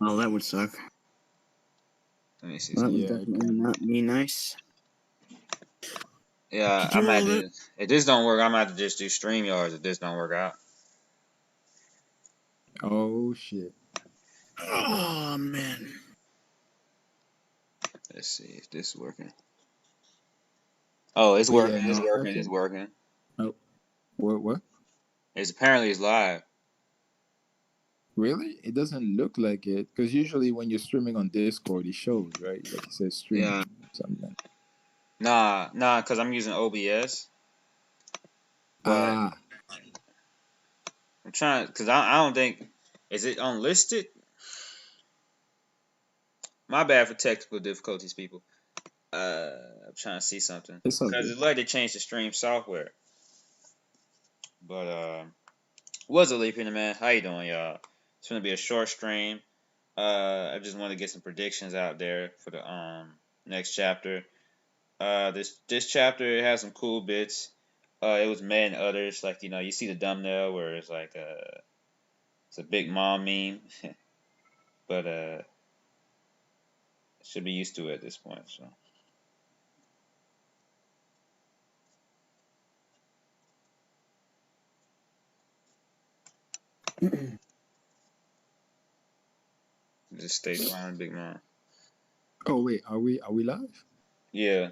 Well, that would suck. Let me see That would something. definitely not be nice. Yeah, Could I you might roll have that? to. If this don't work, I might have to just do StreamYards if this don't work out. Oh shit. Oh man. Let's see if this is working. Oh, it's But yeah, working. It's no, I working. It's think. working. Oh, what? It's apparently it's live. Really? It doesn't look like it because usually when you're streaming on Discord, it shows, right? Like it says Yeah. streaming something. Nah, because I'm using OBS. But Ah, I'm trying because I don't think is it unlisted. My bad for technical difficulties, people. I'm trying to see something it's all because good. it's like they changed the stream software. But what's up, Leaping Man? How you doing, y'all? It's gonna be a short stream. I just want to get some predictions out there for the next chapter. This chapter has some cool bits. It was made in others, like you see the thumbnail where it's like it's a big mom meme, but should be used to it at this point. So just stay flying, big mom. Oh wait, are we live? Yeah,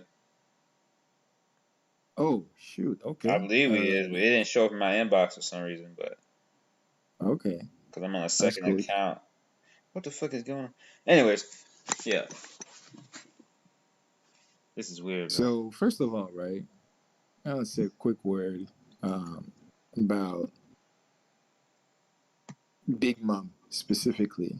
Oh shoot. I Okay. believe it is. But it didn't show up in my inbox for some reason, but Okay. because I'm on a That's second cool. account. What the fuck is going on? Anyways, yeah, this is weird, bro. So first of all, right, I'll say a quick word about Big Mom specifically.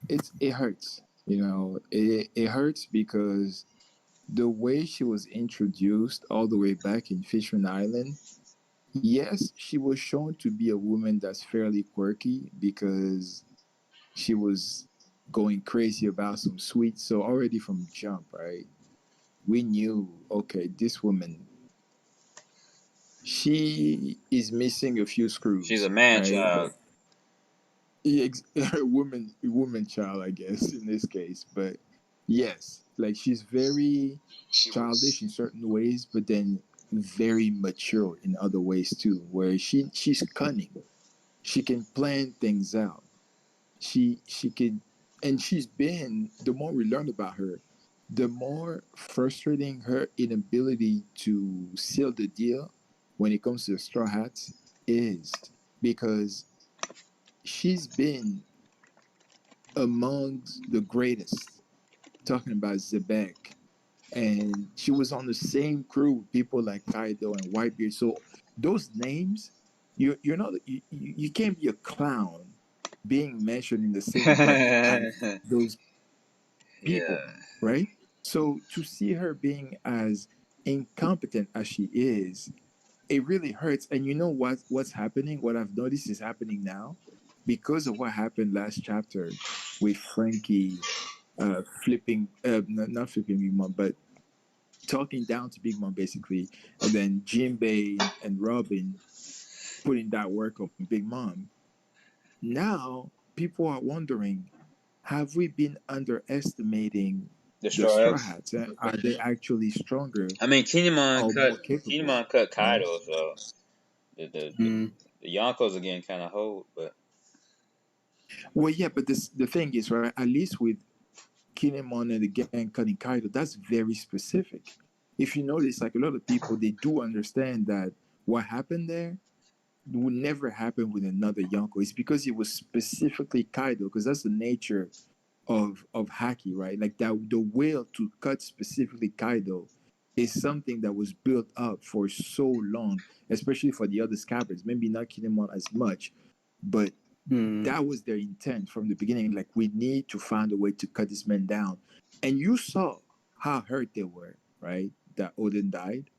It hurts. It hurts because the way she was introduced all the way back in Fishman Island, yes, she was shown to be a woman that's fairly quirky because she was going crazy about some sweets. So already from jump, right, we knew, okay, this woman, she is missing a few She's a screws, man right? child. Like woman child, I guess in this case. But yes, like she's very childish in certain ways, but then very mature in other ways too, where she's cunning. She can plan things out. She can, and she's been, the more we learn about her, the more frustrating her inability to seal the deal when it comes to the Straw Hats is, because she's been amongst the greatest, talking about Zebek, and she was on the same crew with people like Kaido and Whitebeard. So those names, you're not, you can't be a clown being mentioned in the same breath as those people, Yeah. right? So to see her being as incompetent as she is, it really hurts. And you know what's happening? What I've noticed is happening now because of what happened last chapter with Frankie flipping, not flipping Big Mom, but talking down to Big Mom basically, and then Jinbei and Robin putting that work on Big Mom. Now people are wondering, have we been underestimating The the Straw Straw Hats. Hats? Are they actually stronger I mean, or more capable? Kinemon cut Right? Kaido, so Mm. the Yonkos are getting kind of hold, but Well, yeah, but the thing is, right? At least with Kinemon and the gang cutting Kaido, that's very specific. If you notice, like a lot of people, they do understand that what happened there would never happen with another Yonko. It's because it was specifically Kaido, because that's the nature of Haki, right? Like that, the will to cut specifically Kaido is something that was built up for so long, especially for the other scabbards. Maybe not Kinemon as much, but Mm. that was their intent from the beginning. Like, we need to find a way to cut this man down. And you saw how hurt they were, right? That Odin died.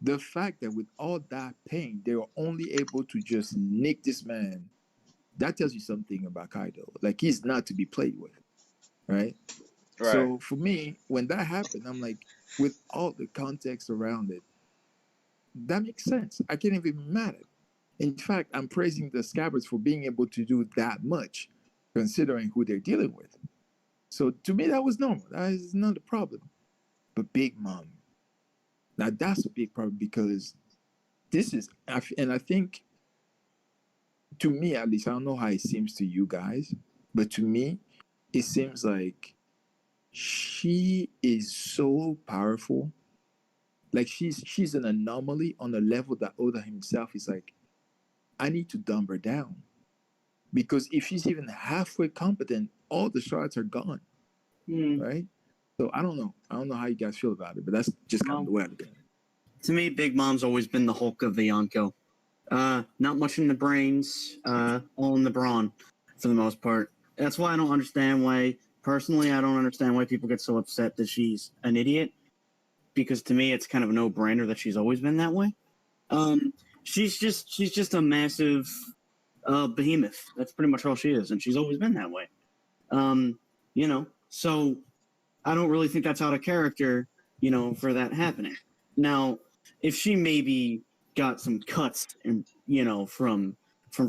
The fact that with all that pain, they were only able to just nick this man, that tells you something about Kaido. Like, he's not to be played with, right? right. So for me, when that happened, I'm like, with all the context around it, that makes sense. I can't even be mad at it. In fact, I'm praising the Scabbards for being able to do that much, considering who they're dealing with. So to me, that was normal. That is not a problem. But Big Mom, now that's a big problem because this is, and I think, to me at least, I don't know how it seems to you guys, but to me, it seems like she is so powerful. Like she's an anomaly on a level that Oda himself is like, I need to dumb her down. Because if she's even halfway competent, all the shards are gone. Right? So I don't know. I don't know how you guys feel about it, but that's just kind of the way I look at it. To me, Big Mom's always been the Hulk of the Yonko. Not much in the brains, all in the brawn, for the most part. That's why I don't understand why, personally, I don't understand why people get so upset that she's an idiot. Because to me, it's kind of a no-brainer that she's always been that way. She's just a massive behemoth. That's pretty much all she is, and she's always been that way. So I don't really think that's out of character, for that happening. Now, if she maybe got some cuts, from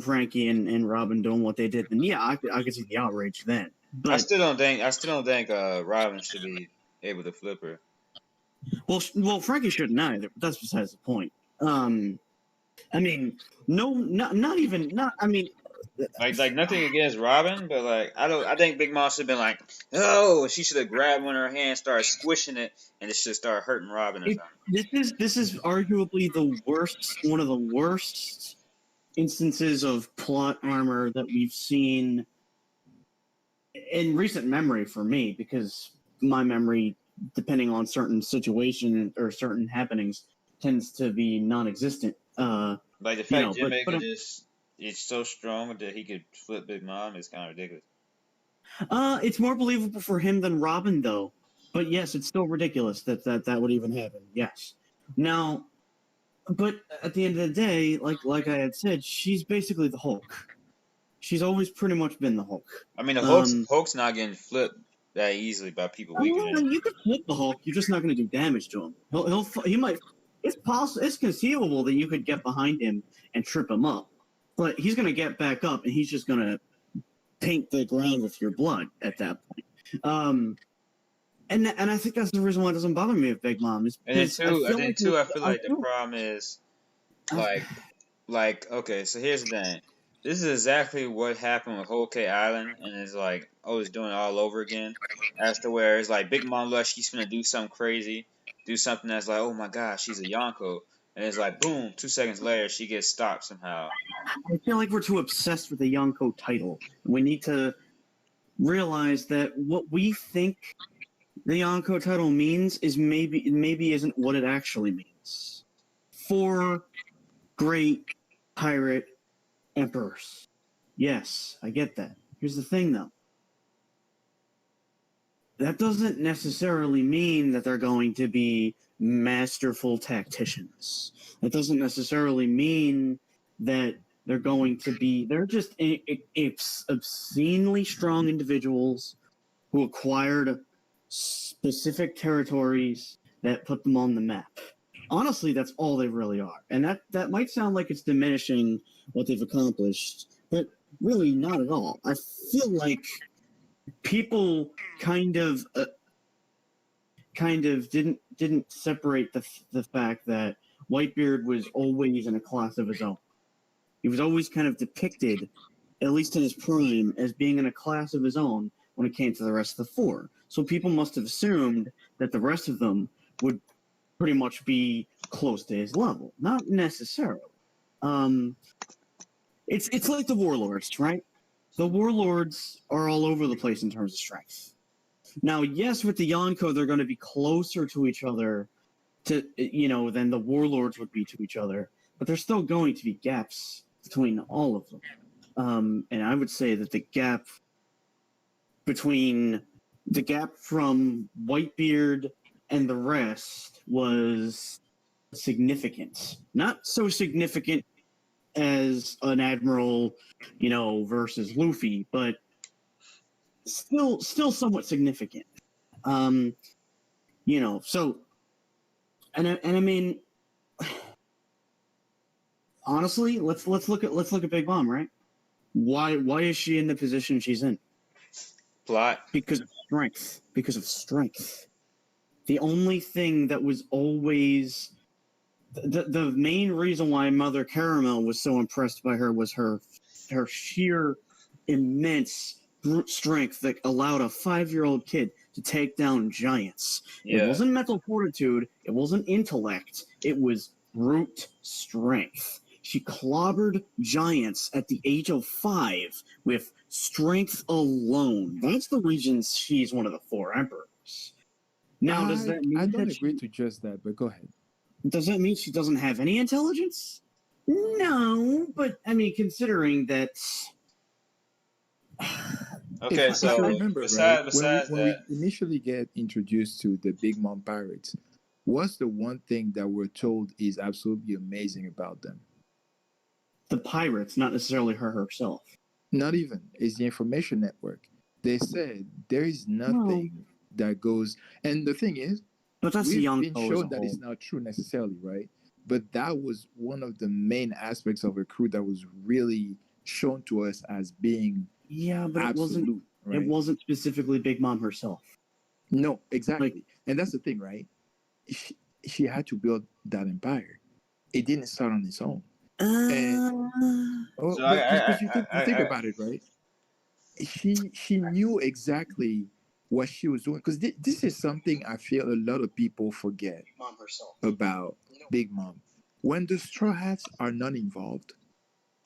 Frankie and Robin doing what they did, then yeah, I could see the outrage then. But I still don't think Robin should be able to flip her. Well, Frankie shouldn't either. But that's besides the point. I mean, Like nothing against Robin, but like I think Big Mom should have been like, oh, she should have grabbed one of her hands, started squishing it, and it should start hurting Robin or something. This is arguably one of the worst instances of plot armor that we've seen in recent memory for me, because my memory, depending on certain situation or certain happenings, tends to be non-existent. Like the fact Jimmy is so strong that he could flip Big Mom is kind of ridiculous. It's more believable for him than Robin, though. But yes, it's still ridiculous that would even happen. Yes. Now, but at the end of the day, like I had said, she's basically the Hulk. She's always pretty much been the Hulk. I mean, the Hulk's not getting flipped that easily by people weaker than him. You could flip the Hulk. You're just not going to do damage to him. He might. It's possible. It's conceivable that you could get behind him and trip him up, but he's going to get back up and he's just going to paint the ground with your blood at that point. And I think that's the reason why it doesn't bother me with Big Mom. I feel like the problem is like okay, so here's the thing. This is exactly what happened with Whole Cake Island, and it's like, it's doing it all over again. As to where it's like Big Mom looks, she's gonna do something crazy, do something that's like, oh my gosh, she's a Yonko, and it's like, boom, 2 seconds later, she gets stopped somehow. I feel like we're too obsessed with the Yonko title. We need to realize that what we think the Yonko title means is maybe isn't what it actually means. 4 great pirate emperors. Yes, I get that. Here's the thing, though. That doesn't necessarily mean that they're going to be masterful tacticians. That doesn't necessarily mean that they're going to be... They're just obscenely strong individuals who acquired specific territories that put them on the map. Honestly, that's all they really are. And that might sound like it's diminishing what they've accomplished, but really not at all. I feel like people kind of didn't separate the fact that Whitebeard was always in a class of his own. He was always kind of depicted, at least in his prime, as being in a class of his own when it came to the rest of the 4. So people must have assumed that the rest of them would pretty much be close to his level. Not necessarily. It's like the Warlords, right? The Warlords are all over the place in terms of strength. Now, yes, with the Yonko, they're going to be closer to each other than the Warlords would be to each other, but there's still going to be gaps between all of them. And I would say that the gap from Whitebeard and the rest was significant. Not so significant as an admiral, versus Luffy, but still somewhat significant. So, and I mean, honestly, let's look at Big Mom, right? Why is she in the position she's in? Plot. Because of strength. Because of strength. The only thing that was always the main reason why Mother Caramel was so impressed by her was her sheer immense brute strength that allowed a 5-year-old kid to take down giants. Yeah. It wasn't mental fortitude, it wasn't intellect, it was brute strength. She clobbered giants at the age of 5 with strength alone. That's the reason she's one of the 4 emperors. Now, does that mean I don't that agree to just that, but go ahead. does that mean she doesn't have any intelligence? No, but I mean, considering that. Okay, If so you remember, besides when we that, initially get introduced to the Big Mom Pirates, what's the one thing that we're told is absolutely amazing about them? The pirates, not necessarily her herself. Not even. It's the information network. They said there is nothing that goes. And the thing is, But that's we've the been Yonko as a shown that whole. it's not true necessarily, right? But that was one of the main aspects of a crew that was really shown to us as being Yeah, but absolute, right? it wasn't specifically Big Mom herself. No, exactly. And that's the thing, right? She had to build that empire. It didn't start on its own. so But because you think about it, right? She knew exactly what she was doing, because this is something I feel a lot of people forget Mom herself. about Big Mom. When the Straw Hats are not involved,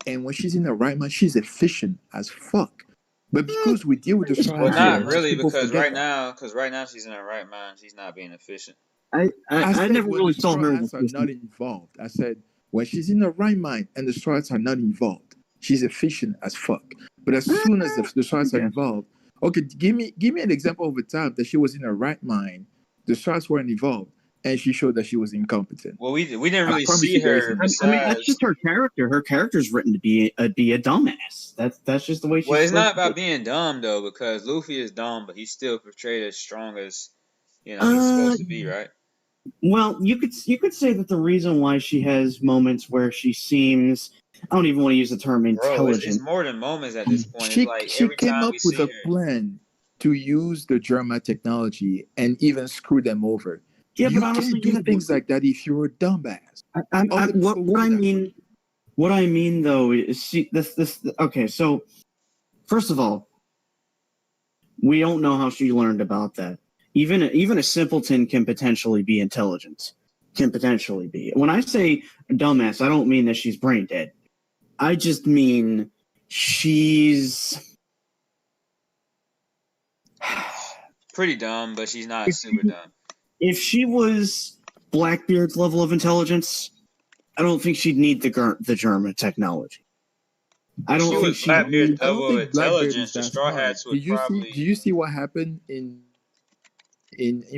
and when she's in the right mind, she's efficient as fuck. But because we deal with the Straw well, Hats so not much, really, people because forget that. right now she's in her right mind. She's not being efficient. I I said never when really the saw Straw her as Hats are not involved. I said when she's in the right mind and the Straw Hats are not involved, she's efficient as fuck. But as soon as the Straw Hats are involved, okay, give me an example of a time that she was in her right mind, the Straw Hats weren't involved, and she showed that she was incompetent. Well, we didn't I really promise see you there her isn't. I mean, that's besides. just her character. Her character's written to be a dumbass. That's just the way she's Well, it's not supposed to about be. being dumb though, because Luffy is dumb, but he's still portrayed as strong as he's supposed to be, right? Well, you could say that the reason why she has moments where she seems, I don't even want to use the term Bro, intelligent. it's more than moments at this point. It's like She every came time up we with see a her. plan to use the German technology and even screw them over. Yeah, You but honestly, can't do things like that if you're a dumbass. Other people what I do that. mean, what I mean though is, see, this. Okay, so first of all, we don't know how she learned about that. Even a simpleton can potentially be intelligent. Can potentially be. When I say dumbass, I don't mean that she's brain dead. I just mean she's Pretty dumb, but she's not super dumb. if she was Blackbeard's level of intelligence, I don't think she'd need the German technology. I don't She think was she Blackbeard's needs. I don't level of think Blackbeard is intelligence. The that Straw smart. Hats would Do probably. you see what happened in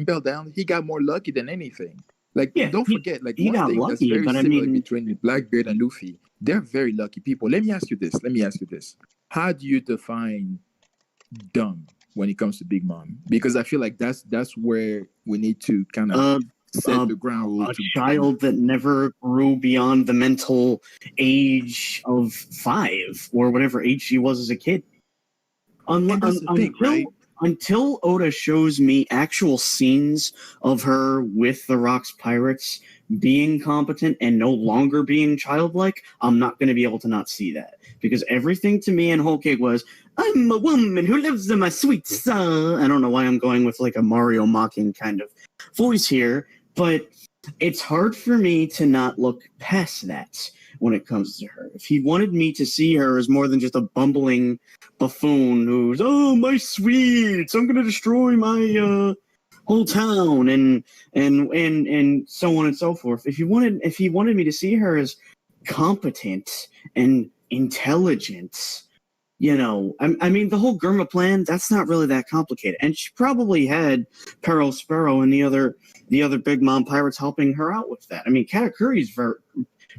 Bell Down? He got more lucky than anything. Like, Yeah, don't forget, like he one got thing that's lucky, very but I similar mean, between Blackbeard and Luffy, they're very lucky people. Let me ask you this. How do you define dumb when it comes to Big Mom? Because I feel like that's where we need to kind of set the ground rule a to child that never grew beyond the mental age of 5 or whatever age she was as a kid. And that's the thing, right? Until Oda shows me actual scenes of her with the Rocks Pirates being competent and no longer being childlike, I'm not going to be able to not see that. Because everything to me in Whole Cake was, I'm a woman who lives in my sweet son. I don't know why I'm going with like a Mario mocking kind of voice here, but it's hard for me to not look past that when it comes to her. If he wanted me to see her as more than just a bumbling buffoon who's, oh, my sweets, I'm gonna destroy my whole town and so on and so forth. If he wanted me to see her as competent and intelligent, I mean, the whole Gurma plan, that's not really that complicated. And she probably had Peril Sparrow and the other Big Mom pirates helping her out with that. I mean, Katakuri's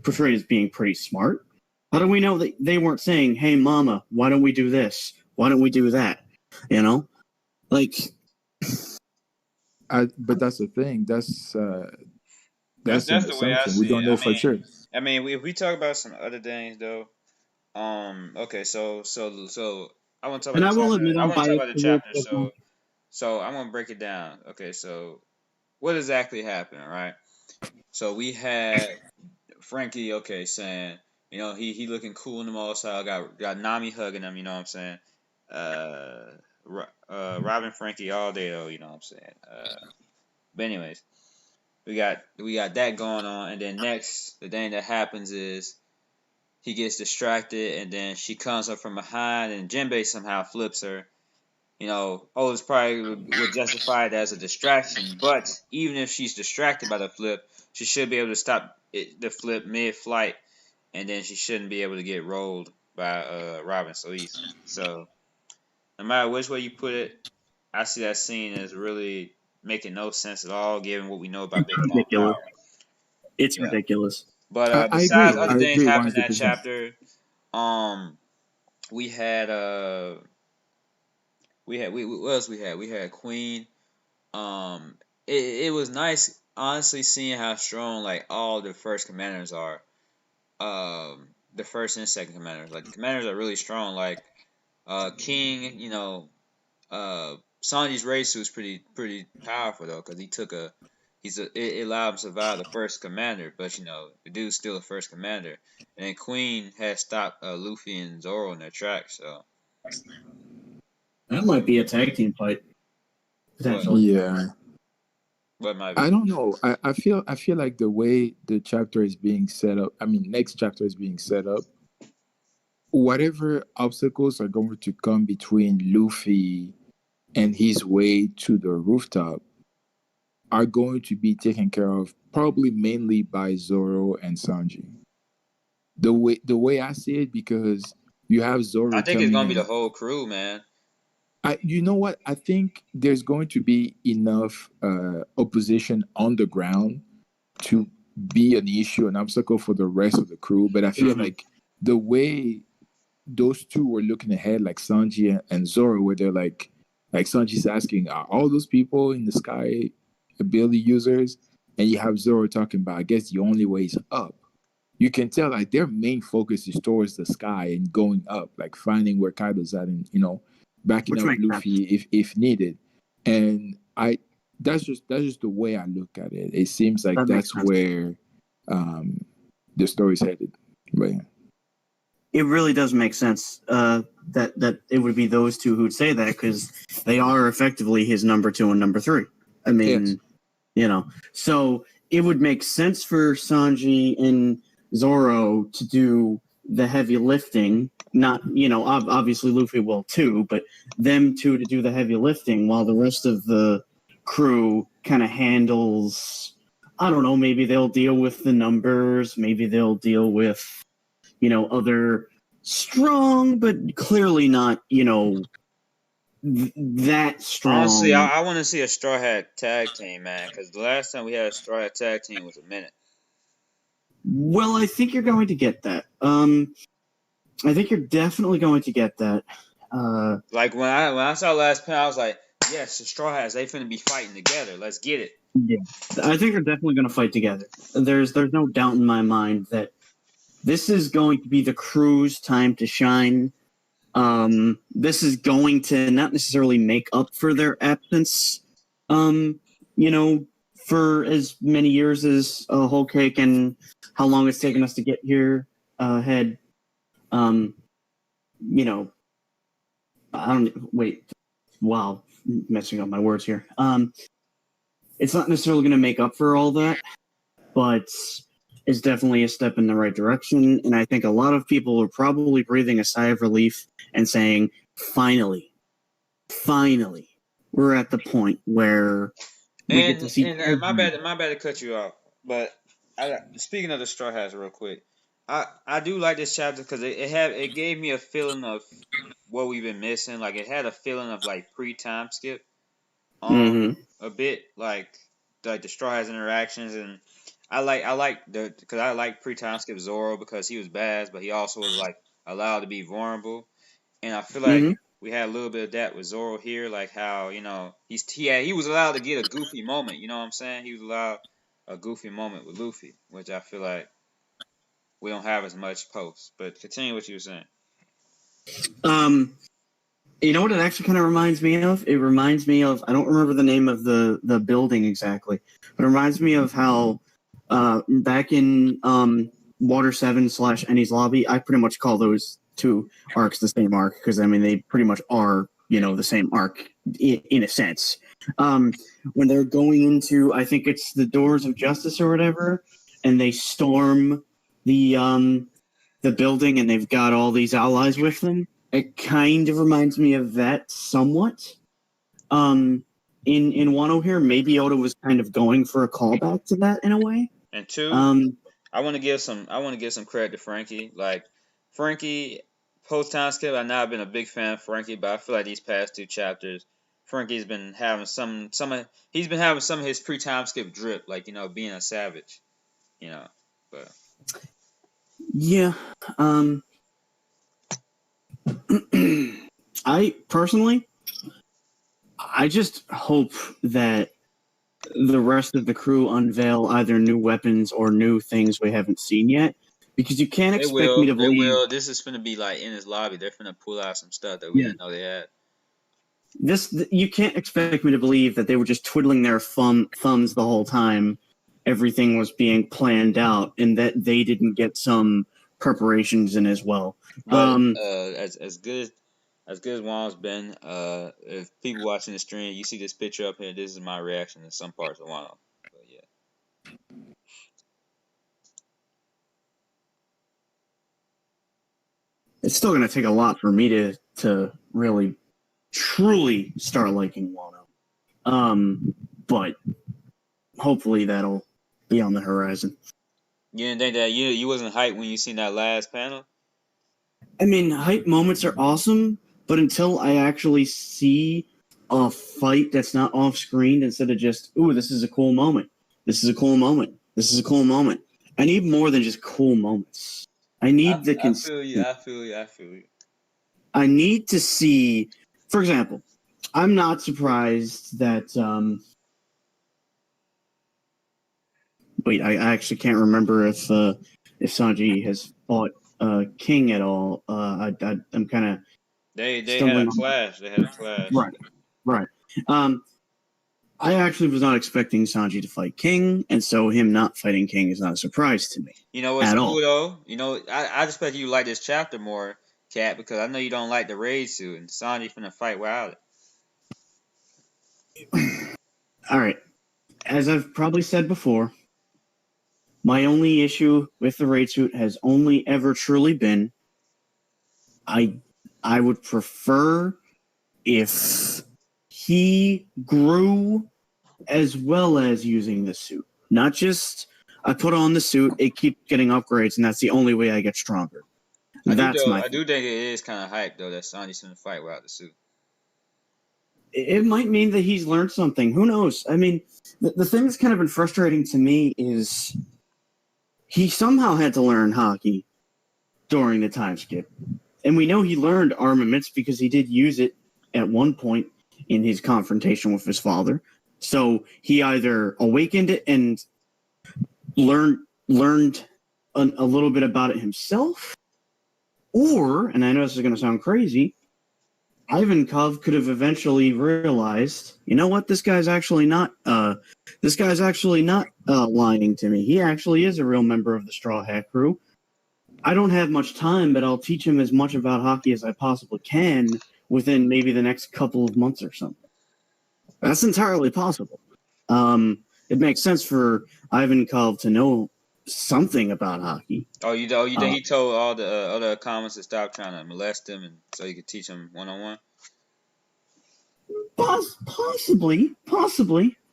portrayed as being pretty smart. How do we know that they weren't saying, hey, mama, why don't we do this? Why don't we do that? Like... But that's the thing. That's That's an That's the way I assumption. We see don't it. know for sure. I mean, if we talk about some other things though, okay, so I want to talk And about I the will chapter. admit I I'm want to talk biased about the towards chapter. football. So I'm gonna break it down. Okay, so what exactly happened, right? So we had Frankie, okay, saying, he looking cool in the motorcycle. Got Nami hugging him. You know what I'm saying? Robbing Frankie all day though. You know what I'm saying? But anyways, we got that going on, and then next, the thing that happens is he gets distracted, and then she comes up from behind, and Jinbei somehow flips her. Otis probably would justify it as a distraction, but even if she's distracted by the flip, she should be able to stop the flip mid-flight, and then she shouldn't be able to get rolled by Robin so easily. So no matter which way you put it, I see that scene as really making no sense at all, given what we know about It's Big Mom ridiculous. power. It's Yeah, ridiculous. but I besides agree. other I things agree happening in that 100%. chapter, we had we what else we had? We had Queen. Um, it was nice, honestly, seeing how strong like all the first commanders are. The first and second commanders, like the commanders are really strong. Like King, Sanji's race was pretty powerful though, because it allowed him to survive the first commander, but the dude's still the first commander. And then Queen had stopped Luffy and Zoro in their tracks. So That might be a tag team fight what potentially. Yeah. what might I be? don't know. I feel like the way the chapter is being set up, I mean next chapter is being set up, whatever obstacles are going to come between Luffy and his way to the rooftop are going to be taken care of probably mainly by Zoro and Sanji. The way I see it, because you have I Zoro think it's coming gonna be the in. whole crew, man. You know what? I think there's going to be enough opposition on the ground to be an issue, an obstacle for the rest of the crew. But I feel Mhm. like the way those two were looking ahead, like Sanji and Zoro, where they're like Sanji's asking, are all those people in the sky ability users? And you have Zoro talking about, I guess the only way is up. You can tell like their main focus is towards the sky and going up, like finding where Kaido's at, and backing Which up makes sense. Luffy if needed. And that's just the way I look at it. It seems like That makes that's sense. where um, the story's headed. But yeah. It really does make sense that it would be those two who'd say that, because they are effectively his number 2 and number 3. I Yes. mean, so it would make sense for Sanji and Zoro to do the heavy lifting. Not, obviously Luffy will too, but them two to do the heavy lifting while the rest of the crew kind of handles. I don't know. Maybe they'll deal with the numbers. Maybe they'll deal with other strong, but clearly not, that Honestly, strong. I want to see a Straw Hat tag team, man, because the last time we had a Straw Hat tag team was a minute. Well, I think you're going to get that. I think you're definitely going to get that. Like when I saw last panel, I was like, yes, the Straw Hats, they finna be fighting together. Let's get it. Yeah, I think they're definitely going to fight together. There's no doubt in my mind that this is going to be the crew's time to shine. This is going to not necessarily make up for their absence. For as many years as Whole Cake and how long it's taken us to get here had. Um, I don't wait. Wow, messing up my words here. It's not necessarily going to make up for all that, but it's definitely a step in the right direction. And I think a lot of people are probably breathing a sigh of relief and saying, finally, we're at the point where we get to see. And my bad to cut you off, but speaking of the Straw Hats, real quick, I do like this chapter because it gave me a feeling of what we've been missing. Like it had a feeling of like pre-time skip, Mm-hmm. a bit like the Straw Hats interactions, and I like because I like pre-time skip Zoro because he was bad, but he also was like allowed to be vulnerable. And I feel like Mm-hmm. we had a little bit of that with Zoro here, like how he was allowed to get a goofy moment. You know what I'm saying? He was allowed a goofy moment with Luffy, which I feel like we don't have as much post. But continue what you were saying. You know what it actually kind of reminds me of? It reminds me of, I don't remember the name of the building exactly, but it reminds me of how back in Water 7 / Ennie's Lobby, I pretty much call those two arcs the same arc because, I mean, they pretty much are, the same arc in a sense. When they're going into, I think it's the Doors of Justice or whatever, and they storm the building and they've got all these allies with them. It kind of reminds me of that somewhat. In Wano here, maybe Oda was kind of going for a callback to that in a way. And two, I want to give some credit to Frankie. Like Frankie, post time skip, I've not been a big fan of Frankie, but I feel like these past 2 chapters, Frankie's been having some of his pre time skip drip, like being a savage, but yeah. I personally, I just hope that the rest of the crew unveil either new weapons or new things we haven't seen yet, because you can't expect me to believe. They will. This is going to be like in his lobby. They're going to pull out some stuff that we didn't know they had. You can't expect me to believe that they were just twiddling their thumbs the whole time everything was being planned out, and that they didn't get some preparations in as well. But as good as Juan's been, if people watching the stream, you see this picture up here, this is my reaction to some parts of Wano. But yeah. It's still going to take a lot for me to really, truly start liking Wano. But hopefully that'll be on the horizon. You didn't think that you wasn't hyped when you seen that last panel? I mean, hype moments are awesome, but until I actually see a fight that's not off screen instead of just, ooh, this is a cool moment. This is a cool moment. This is a cool moment. I need more than just cool moments. I need I feel you. I need to see, for example, I'm not surprised that wait, I actually can't remember if Sanji has fought King at all. I'm kind of they had a clash. They had a clash. Right. I actually was not expecting Sanji to fight King, and so him not fighting King is not a surprise to me. You know what's cool though? I expect you to like this chapter more, Kat, because I know you don't like the raid suit, and Sanji finna fight without it. All right. As I've probably said before, my only issue with the raid suit has only ever truly been I would prefer if he grew as well as using the suit. Not just I put on the suit, it keeps getting upgrades, and that's the only way I get stronger. I do think it is kind of hype though that Sanji's gonna fight without the suit. It might mean that he's learned something. Who knows? I mean, the thing that's kind of been frustrating to me is he somehow had to learn hockey during the time skip. And we know he learned armaments because he did use it at one point in his confrontation with his father. So he either awakened it and learned a little bit about it himself, or, and I know this is going to sound crazy, Ivankov could have eventually realized, you know what, this guy's actually not lying to me. He actually is a real member of the Straw Hat crew. I don't have much time, but I'll teach him as much about hockey as I possibly can within maybe the next couple of months or something. That's entirely possible. It makes sense for Ivankov to know something about hockey. Oh, you think he told all the other comments to stop trying to molest him, and so he could teach him one-on-one? Possibly.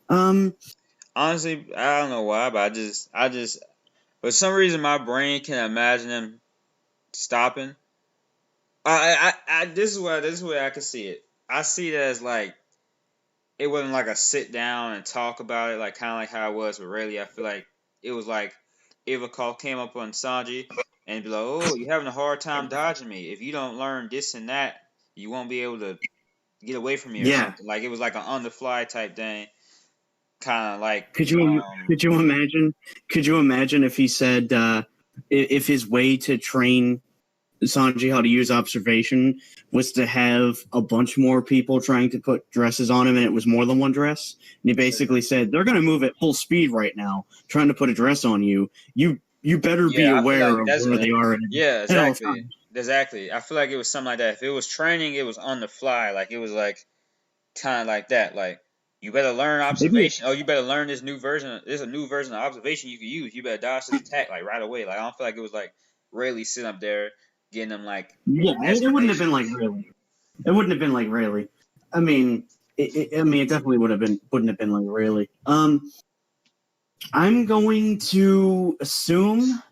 Honestly, I don't know why, but I just, for some reason, my brain can imagine him stopping. This is where I can see it. I see it as like it wasn't like a sit down and talk about it, like kind of like how it was with Rayleigh. I feel like it was like Ivankov came up on Sanji and be like, "Oh, you're having a hard time dodging me. If you don't learn this and that, you won't be able to get away from me." Or something. Like it was like an on the fly type thing. kind of like. Could you imagine? Could you imagine if he said if his way to train Sanji how to use observation was to have a bunch more people trying to put dresses on him, and it was more than one dress? And he basically said, "They're going to move at full speed right now, trying to put a dress on you. You better be aware of where they are." Yeah, exactly. Exactly. I feel like it was something like that. If it was training, it was on the fly. Like it was like kind of like that. Like you better learn observation. Oh, you better learn this new version. There's a new version of observation you can use. You better dodge this attack like right away. Like I don't feel like it was like Rayleigh sitting up there getting them like. Yeah, it wouldn't have been like really. It wouldn't have been like really. I mean, it definitely wouldn't have been like really. I'm going to assume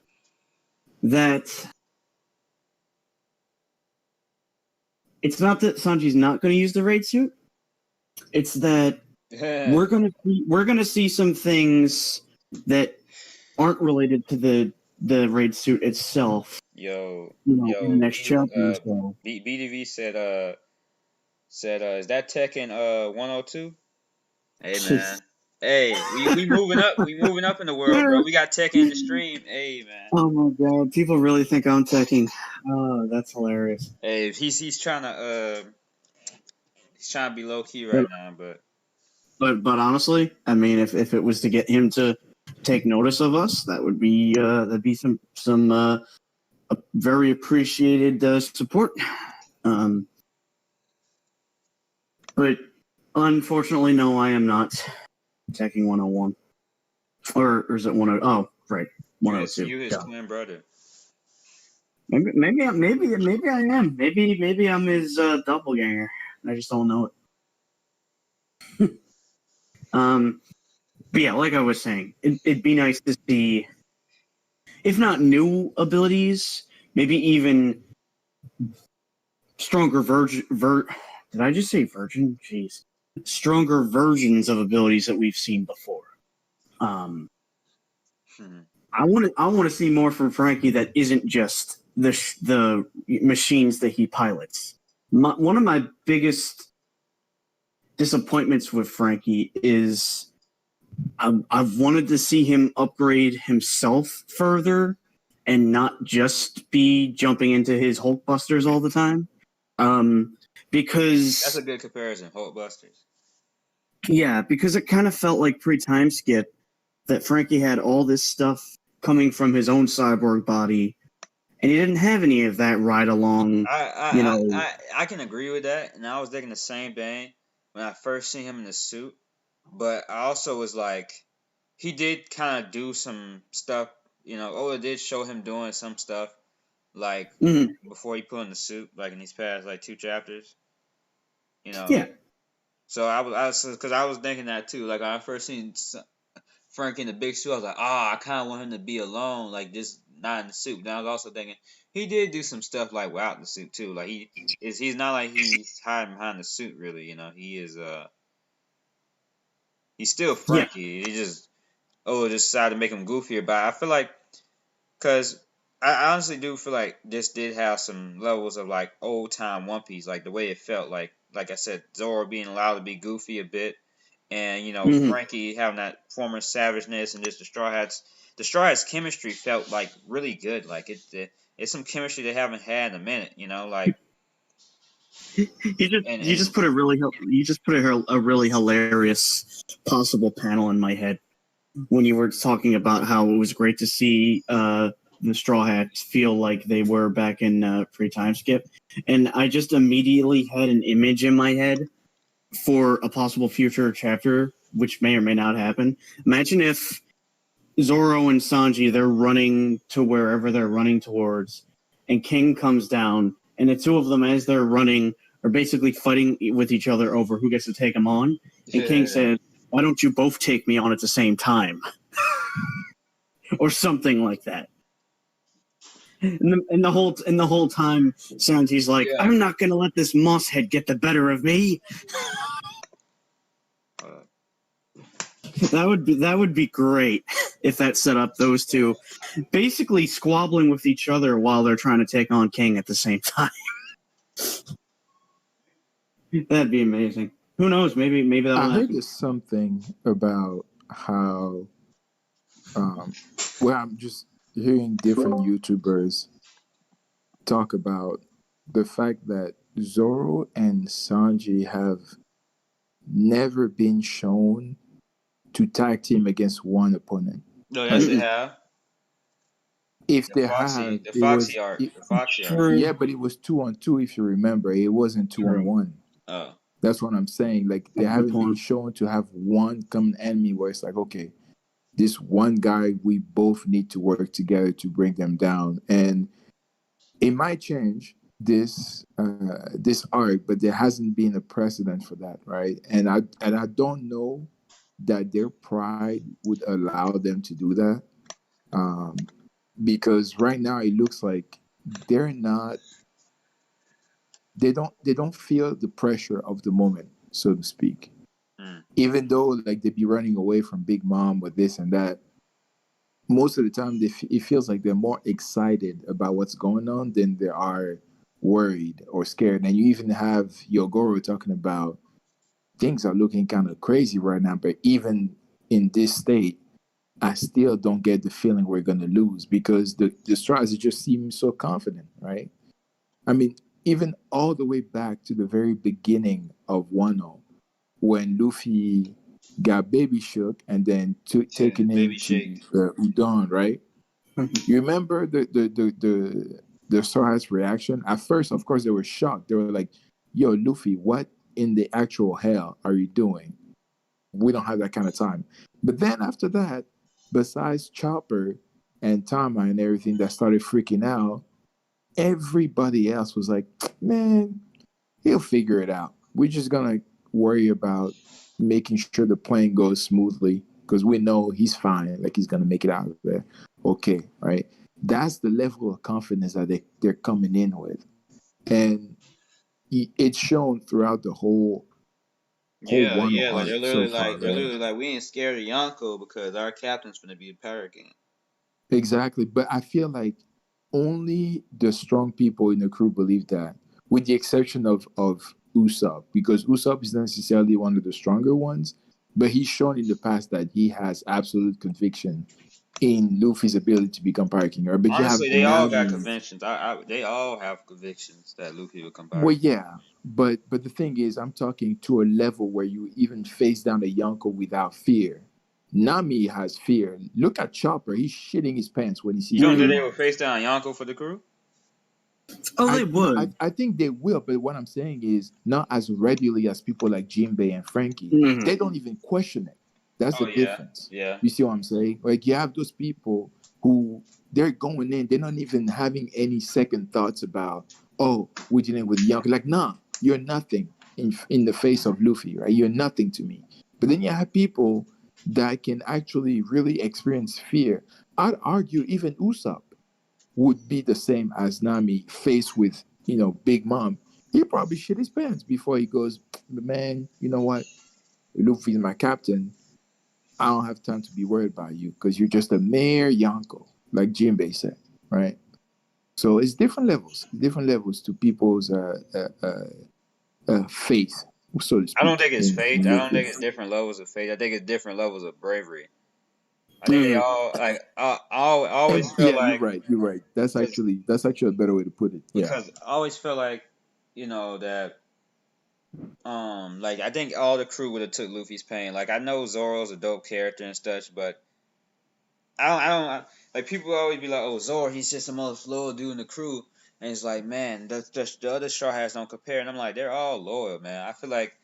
that it's not that Sanji's not going to use the raid suit. It's that we're gonna see some things that aren't related to the raid suit itself. In the next chapter. BDV said is that Tekken 102? Hey man. Hey, we moving up. We moving up in the world, bro. We got Tekken in the stream. Hey man. Oh my god, people really think I'm Tekken. Oh, that's hilarious. Hey, he's trying to be low key right now, but honestly, I mean, if it was to get him to take notice of us, that'd be some very appreciated support. But unfortunately, no, I am not Tekken 101, or is it 102? Oh, right, 102. You his twin brother. Maybe I am. Maybe I'm his doppelganger. I just don't know it. But yeah, like I was saying, it'd be nice to see, if not new abilities, maybe even stronger did I just say virgin? Jeez. Stronger versions of abilities that we've seen before. I want to see more from Frankie that isn't just the machines that he pilots. One of my biggest disappointments with Frankie is I've wanted to see him upgrade himself further and not just be jumping into his Hulkbusters all the time. Because that's a good comparison, Hulkbusters. Yeah, because it kind of felt like pre-time skip that Frankie had all this stuff coming from his own cyborg body, and he didn't have any of that ride along. I can agree with that, and I was thinking the same thing when I first seen him in the suit. But I also was like, he did kind of do some stuff. Oda did show him doing some stuff, like before he put on the suit, like in these past like 2 chapters. Yeah. So I was thinking that too. Like when I first seen Frank in the big suit, I was like, I kind of want him to be alone, like just not in the suit. Then I was also thinking he did do some stuff like without the suit too. Like he's not like he's hiding behind the suit really. He is he's still Frankie. Yeah. He just decided to make him goofier. But I feel like because I honestly do feel like this did have some levels of like old time One Piece, like the way it felt like I said, Zoro being allowed to be goofy a bit, and Frankie having that former savageness, and just the Straw Hats chemistry felt like really good. Like it's some chemistry they haven't had in a minute. Like you just put a really hilarious possible panel in my head when you were talking about how it was great to see the Straw Hats feel like they were back in pre-time skip, and I just immediately had an image in my head for a possible future chapter, which may or may not happen. Imagine if Zoro and Sanji, they're running to wherever they're running towards, and King comes down, and the two of them, as they're running, are basically fighting with each other over who gets to take them on. And King says, "Why don't you both take me on at the same time?" Or something like that. And the whole time, Sanji's like, "I'm not gonna let this moss head get the better of me." That would be great if that set up those two basically squabbling with each other while they're trying to take on King at the same time. That'd be amazing. Who knows? Maybe that I will heard happen. there's something about how, well, I'm just hearing different YouTubers talk about the fact that Zoro and Sanji have never been shown to tag team against one opponent. No, yes, Right? they have. If they have, The it was Foxy arc. The Foxy arc. True. yeah, but it was 2-on-2 if you remember. It wasn't 2-on-1. Oh. That's what I'm saying. Like they Good haven't been point. shown to have one common enemy where it's like, okay, this one guy we both need to work together to bring them down. And it might change this arc, but there hasn't been a precedent for that, right? And I don't know that their pride would allow them to do that. Um, because right now it looks like they're not they don't feel the pressure of the moment, so to speak. Mm. Even though like they be running away from Big Mom or this and that, most of the time it feels like they're more excited about what's going on than they are worried or scared. And you even have Yogoro talking about things are looking kind of crazy right now, but even in this state, I still don't get the feeling we're gonna lose because the Stars just seem so confident, right? I mean, even all the way back to the very beginning of Wano, when Luffy got baby shook and then taken Baby into shake. Udon, right? You remember the Stars reaction? At first, of course, they were shocked. They were like, "Yo, Luffy, what in the actual hell are you doing? We don't have that kind of time." But then after that, besides Chopper and Tama and everything that started freaking out, everybody else was like, man, he'll figure it out. We're just gonna worry about making sure the plane goes smoothly because we know he's fine, like he's gonna make it out of there. Okay, right? That's the level of confidence that they're coming in with. And it's shown throughout the whole Yeah, one yeah, arc so far, they're right? literally like we ain't scared of Yonko because our captain's gonna be a pirate king. Exactly. But I feel like only the strong people in the crew believe that, with the exception of Usopp, because Usopp is not necessarily one of the stronger ones, but he's shown in the past that he has absolute conviction in Luffy's ability to become Pirate King. Right? But you have Honestly, they all got Nami. conventions. They all have convictions that Luffy will come Well, pirate king. yeah, but the thing is, I'm talking to a level where you even face down a Yonko without fear. Nami has fear. Look at Chopper; he's shitting his pants when he You sees don't Big think they Mom. would face down Yonko for the crew? Oh, I they no, I, would. I think they will, but what I'm saying is not as readily as people like Jinbei and Frankie. Mhm. They don't even question it. That's the Oh yeah, difference. yeah. You see what I'm saying? Like you have those people who they're going in, they're not even having any second thoughts about, oh, we're dealing with young. Like, nah, you're nothing in the face of Luffy, right? You're nothing to me. But then you have people that can actually really experience fear. I'd argue even Usopp would be the same as Nami faced with, Big Mom. He probably shit his pants before he goes, man, you know what? Luffy's my captain. I don't have time to be worried about you because you're just a mere Yonko, like Jinbei said, right? So it's different levels to people's faith, so to I don't speak, think it's in faith. I don't Luffy. think it's different levels of faith. I think it's different levels of bravery. I think they Mhm. all like. I always And feel yeah, you're like right. You're right. That's because actually a better way to put it. Yeah. I always feel like that like I think all the crew would have took Luffy's pain. Like I know Zoro's a dope character and such, but like people always be like, oh Zoro, he's just the most loyal dude in the crew, and it's like man, the other Straw Hats don't compare, and I'm like they're all loyal, man. I feel like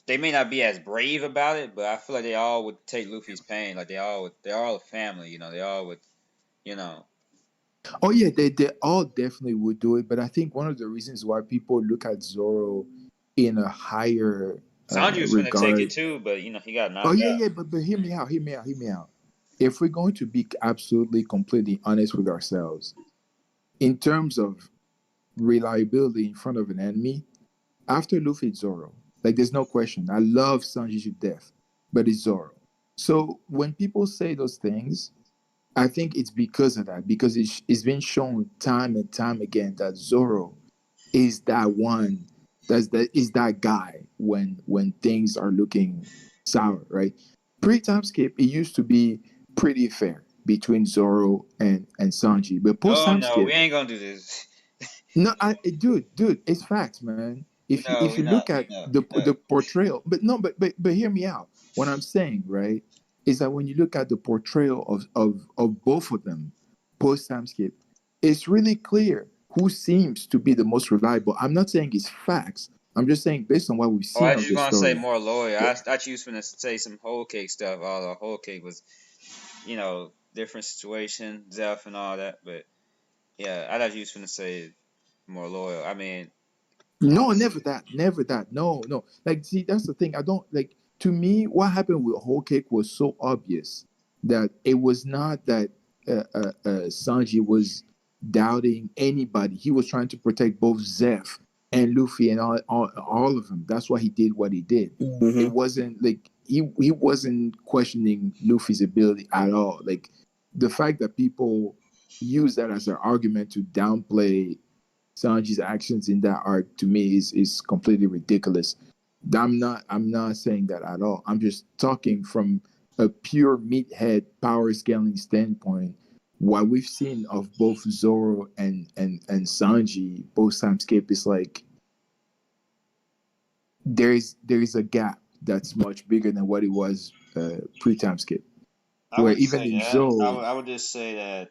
they may not be as brave about it, but I feel like they all would take Luffy's pain. Like they're all a family, they all would, you know. Oh yeah, they all definitely would do it, but I think one of the reasons why people look at Zoro in a higher Sanji was gonna take it regard. too, but he got Oh knocked yeah, out. yeah, but hear me out. If we're going to be absolutely completely honest with ourselves, in terms of reliability in front of an enemy, after Luffy, it's Zoro. Like there's no question. I love Sanji to death, but it's Zoro. So when people say those things, I think it's because of that, because it's been shown time and time again that Zoro is that one is that guy when things are looking sour, right? Pre-time skip, it used to be pretty fair between Zoro and Sanji, but Oh post-time no, we skip, ain't gonna do this. no, dude, it's facts, man. No, If we you not. look at No, the portrayal, but no, but hear me out. What I'm saying, right, is that when you look at the portrayal of both of them, post time skip, it's really clear who seems to be the most reliable. I'm not saying it's facts. I'm just saying based on what we've Oh, I seen was of just the gonna say story. more lawyer. Yeah. I thought you was gonna say some whole cake stuff. All the whole cake was, different situation, Zeph and all that. But yeah, I thought you was gonna say more loyal. I mean, No, honestly, never that. Never that. No, no. Like, see, that's the thing. I don't like. To me, what happened with Whole Cake was so obvious that it was not that Sanji was doubting anybody. He was trying to protect both Zeph and Luffy and all of them. That's why he did what he did. Mm-hmm. It wasn't like he wasn't questioning Luffy's ability at all. Like the fact that people use that as an argument to downplay Sanji's actions in that arc to me is completely ridiculous. I'm not saying that at all. I'm just talking from a pure meathead power scaling standpoint. What we've seen of both Zoro and Sanji post time skip is like there is a gap that's much bigger than what it was pre time skip. I Where wouldn't even say in that. Zoro, I would just say that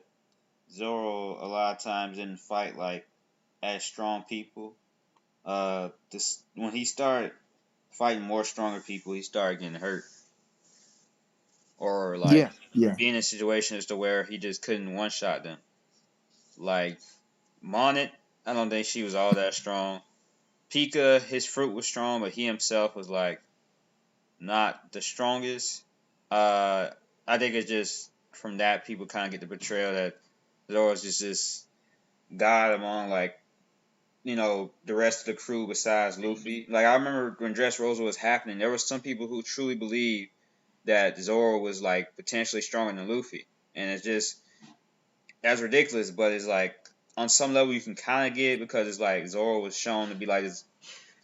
Zoro a lot of times didn't fight like as strong people. This when he started fighting more stronger people, he started getting hurt or like yeah, yeah, being in situations to where he just couldn't one shot them. Like Monet, I don't think she was all that strong. Pika, his fruit was strong, but he himself was like not the strongest. Uh, I think it's just from that people kind of get the portrayal that Zoro's just this god among like the rest of the crew besides Luffy. Like I remember when Dressrosa was happening, there was some people who truly believed that Zoro was like potentially stronger than Luffy, and it's just that's ridiculous. But it's like on some level you can kind of get it because it's like Zoro was shown to be like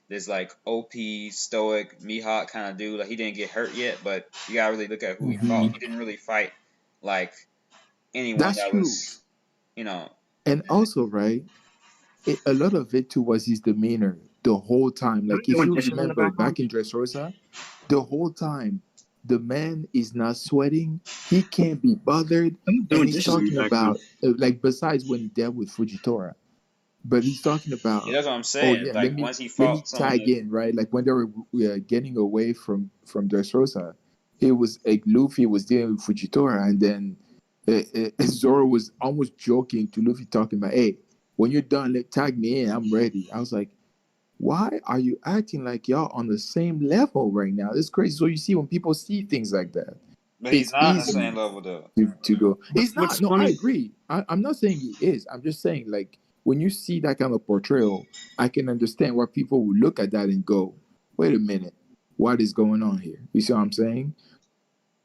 this like OP stoic Mihawk kind of dude. Like he didn't get hurt yet, but you gotta really look at who he fought. hmm He didn't really fight like anyone that's that true. was you know. And also, right, a lot of it too was his demeanor the whole time. Are we Like if doing you dishes in the remember background? back in Dressrosa, the whole time the man is not sweating. He can't be bothered, I'm and doing he's dishes in the talking background. about like besides when he dealt with Fujitora, but he's talking Yeah, about that's what I'm oh saying. yeah, let Like me once he let me fought someone tag that in right. Like when they were getting away from Dressrosa, it was like Luffy was dealing with Fujitora, and then Zoro was almost joking to Luffy, talking about, "Hey, when you're done, let tag me in. I'm ready." I was like, "Why are you acting like y'all on the same level right now? It's crazy." So you see, when people see things like that, but he's it's not on the easy same level though. to go. It's What's not. No, I funny? agree. I'm not saying he is. I'm just saying like when you see that kind of portrayal, I can understand why people will look at that and go, "Wait a minute, what is going on here?" You see what I'm saying?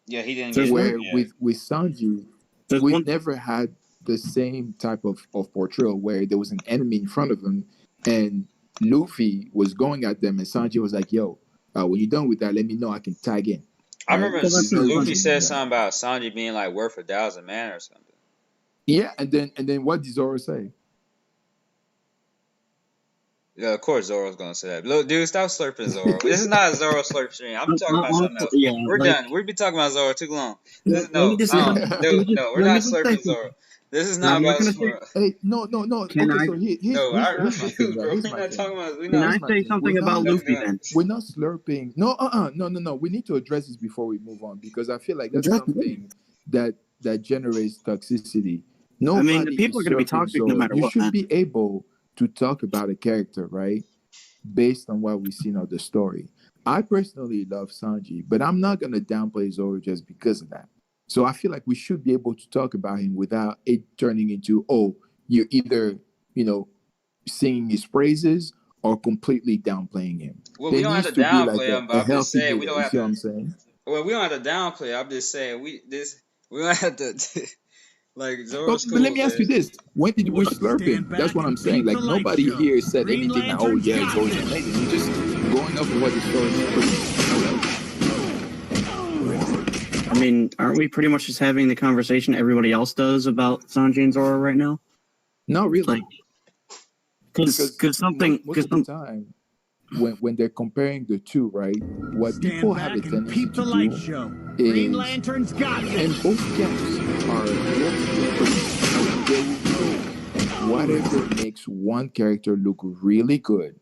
Yeah, he didn't There's get one. hurt Where yet. with Sanji, There's we've one. never had the same type of portrayal where there was an enemy in front of him and Luffy was going at them and Sanji was like, "Yo, when you're done with that, let me know. I can tag in." I Right? remember Well, that's We've not never Luffy funny. seen said that. something about Sanji being like worth 1,000 man or something. Yeah, and then what did Zoro say? Yeah, of course Zoro's gonna say that. Look, dude, stop slurping Zoro. This is not a Zoro slurp stream. I'm talking about something Honestly, else. yeah, We're like done. We've been talking about Zoro too long. This is let me no, just say something. no. We're Let me not just say slurping Zoro. something. This is not I'm not about gonna say. Zoro. Hey, no. Can Okay, I? so here's No, here's I here's my thing, refuse, right? bro. Here's We're my not thing. talking about. Can I Here's my say thing. something about We're not Luffy doing then? We're not slurping. No, no. We need to address this before we move on because I feel like that's Address me. something that generates toxicity. I mean, the Nobody is people are gonna be slurping toxic no Zoro. matter You what, should man. be able to talk about a character, right? Based on what we've seen of the story. I personally love Sanji, but I'm not gonna downplay Zoro just because of that. So I feel like we should be able to talk about him without it turning into, oh, you're either, you know, singing his praises or completely downplaying him. Well, we There don't have needs to to be like downplay him, but a I'm just healthy saying we middle. don't You have see what to. I'm saying? Well, we don't have to downplay. I'm just saying we don't have to. Like But, Zoro's but let cool, me ask you man. this: when did we Stand slurping? That's back what I'm and saying. peep the Like light nobody show. here said Green anything like, "Oh Lantern's yeah, got Zoro's this. amazing." We're just going off of what the story is putting. I mean, aren't we pretty much just having the conversation everybody else does about Sanji and Zoro right now? Not really, Like, because something, most of the time, when they're comparing the two, right? What Stand people back have a and tendency peep the to light do show. Green is, Lantern's got and this. both camps are they will take whatever makes one character look really good,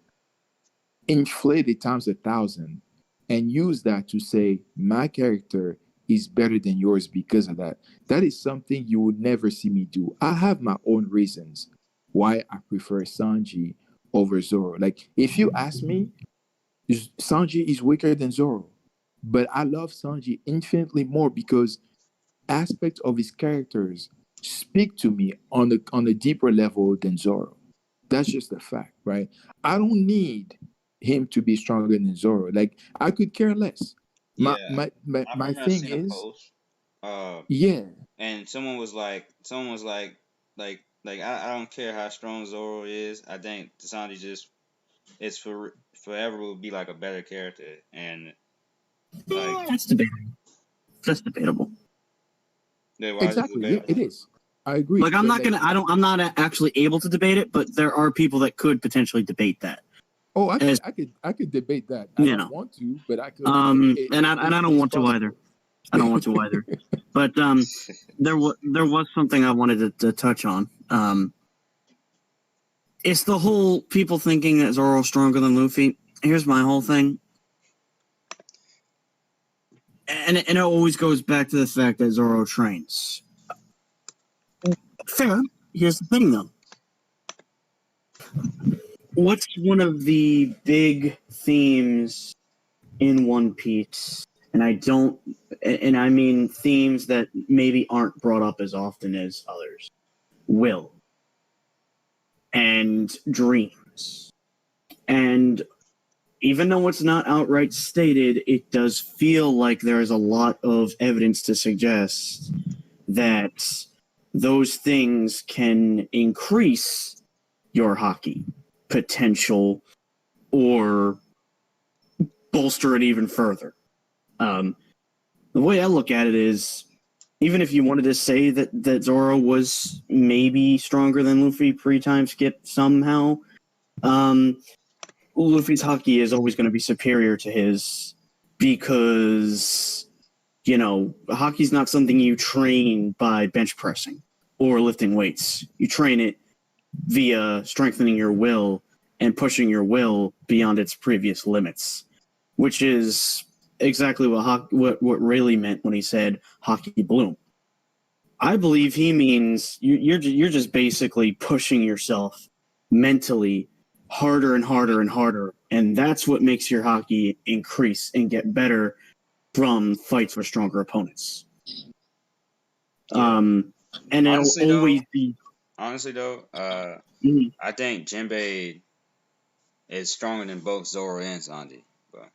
inflate it times 1,000, and use that to say my character is better than yours because of that. That is something you will never see me do. I have my own reasons why I prefer Sanji over Zoro. Like if you ask me, Sanji is weaker than Zoro, but I love Sanji infinitely more because aspects of his characters speak to me on a deeper level than Zoro. That's just a fact, right? I don't need him to be stronger than Zoro. Like I could care less. My Yeah, my my, I my remember I thing seen a is, post. Uh, yeah, and someone was like, I don't care how strong Zoro is. I think Sanji just is forever will be like a better character, and like, that's debatable. That's debatable. yeah, why is it exactly. Yeah, it debatable? is. I agree. Like, I'm But not like, gonna, I'm not actually able to debate it, but there are people that could potentially debate that. oh, As I could debate that. I you don't know, want to, but I could. Like, and I don't it's want to either. possible. I don't want to either. But there was something I wanted to touch on. It's the whole people thinking that Zoro's stronger than Luffy. Here's my whole thing, and it always goes back to the fact that Zoro trains. Fair. Here's the thing, though. What's one of the big themes in One Piece? And I mean themes that maybe aren't brought up as often as others. Will and dreams. And even though it's not outright stated, it does feel like there is a lot of evidence to suggest that those things can increase your hockey potential or bolster it even further. The way I look at it is, even if you wanted to say that Zoro was maybe stronger than Luffy pre-time skip somehow, Luffy's hockey is always going to be superior to his because, hockey's not something you train by bench pressing or lifting weights. You train it via strengthening your will and pushing your will beyond its previous limits, which is exactly what Rayleigh meant when he said hockey bloom. I believe he means you're just basically pushing yourself mentally harder and harder and harder, and that's what makes your hockey increase and get better from fights with stronger opponents. Yeah. And it'll Honestly always though, be. I think Jinbei is stronger than both Zoro and Sanji. But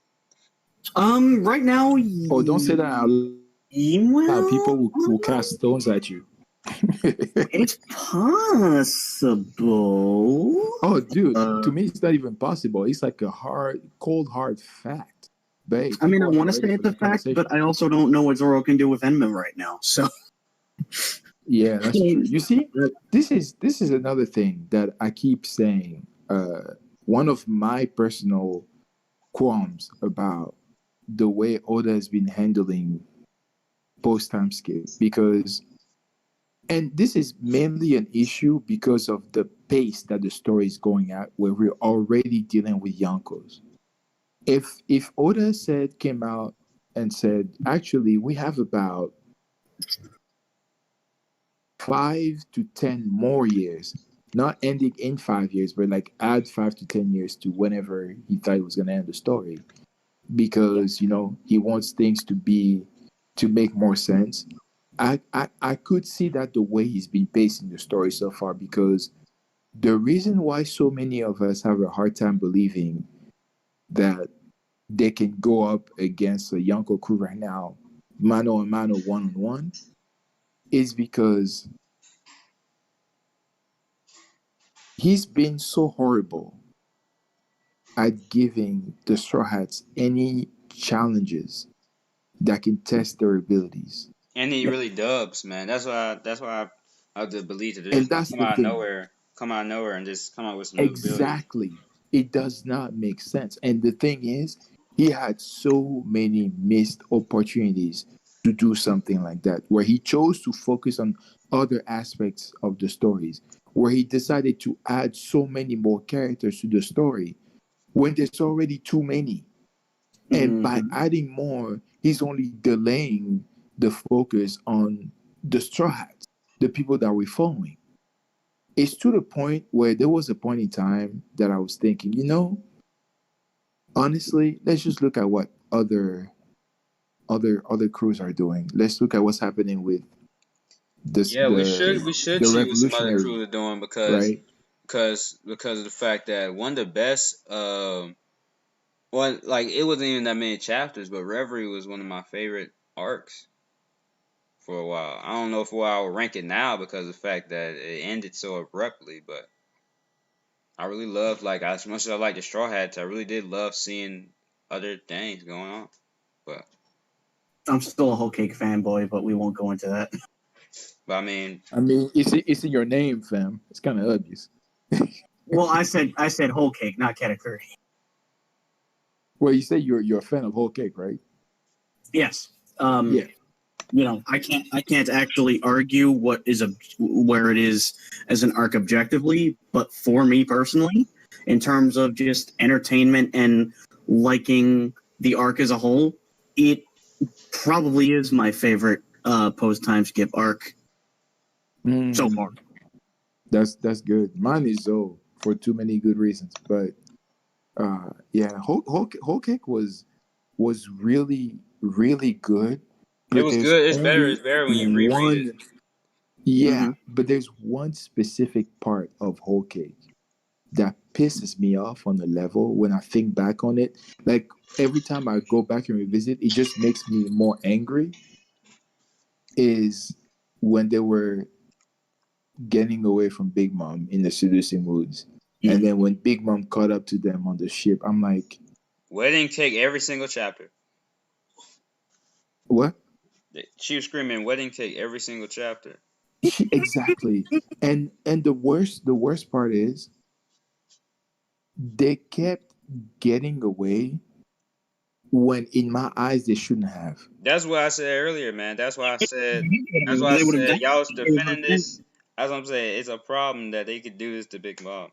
Right now, Oh, don't say that out loud. People will cast stones at you. It's possible. Oh, dude, to me, it's not even possible. It's like a cold, hard fact. But I mean, I people are want not to ready say for it's a that fact, conversation. but I also don't know what Zoro can do with Enma right now. So, Yeah, that's true. You see, this is another thing that I keep saying. One of my personal qualms about the way Oda has been handling post time skip, because, and this is mainly an issue because of the pace that the story is going at, where we're already dealing with Yonkos. If Oda came out and said, actually, we have about 5 to 10 more years, not ending in 5 years, but like add 5 to 10 years to whenever he thought he was gonna end the story, because he wants things to make more sense. I could see that the way he's been pacing the story so far, because the reason why so many of us have a hard time believing that they can go up against a Yonko crew right now, mano a mano, one on one, is because He's been so horrible at giving the Straw Hats any challenges that can test their abilities. And he really dubs, man. I just believe that they're And just gonna that's the thing. come out of nowhere, and just come out with some new abilities. Exactly. It does not make sense. And the thing is, he had so many missed opportunities to do something like that, where he chose to focus on other aspects of the stories, where he decided to add so many more characters to the story when there's already too many. And by adding more, he's only delaying the focus on the Straw Hats, the people that we're following. It's to the point where there was a point in time that I was thinking, honestly, let's just look at what other crews are doing. Let's look at what's happening with this Yeah, we should the see what some other revolutionary, crews are doing because right? because of the fact that one of the best well, like it wasn't even that many chapters, but Reverie was one of my favorite arcs for a while. I don't know if I would rank it now because of the fact that it ended so abruptly, but I really loved, like, as much as I like the Straw Hats, I really did love seeing other things going on. I'm still a whole cake fanboy, but we won't go into that. But I mean, I mean, it's in your name, fam. It's kind of obvious. Well, I said whole cake, not Katakuri. Well, you say you're a fan of whole cake, right? Yes. Yeah. I can't actually argue where it is as an arc objectively, but for me personally, in terms of just entertainment and liking the arc as a whole, it probably is my favorite post time skip arc so far. That's good. Mine is Zoe for too many good reasons, but yeah, whole cake was really really good, it but was there's good. It's better. only It's better when you reread it. one. Yeah, Mm-hmm. but there's one specific part of whole cake that pisses me off on a level when I think back on it. Like every time I go back and revisit, it just makes me more angry. Is when they were getting away from Big Mom in the seducing moods. And then when Big Mom caught up to them on the ship, I'm like, Wedding Cake every single chapter. what? She was screaming Wedding Cake every single chapter. Exactly. And the worst part is they kept getting away when in my eyes they shouldn't have. That's what I said earlier, man. That's why I said. That's why I They would have said done. y'all was defending this. That's what I'm saying. It's a problem that they could do this to Big Mom.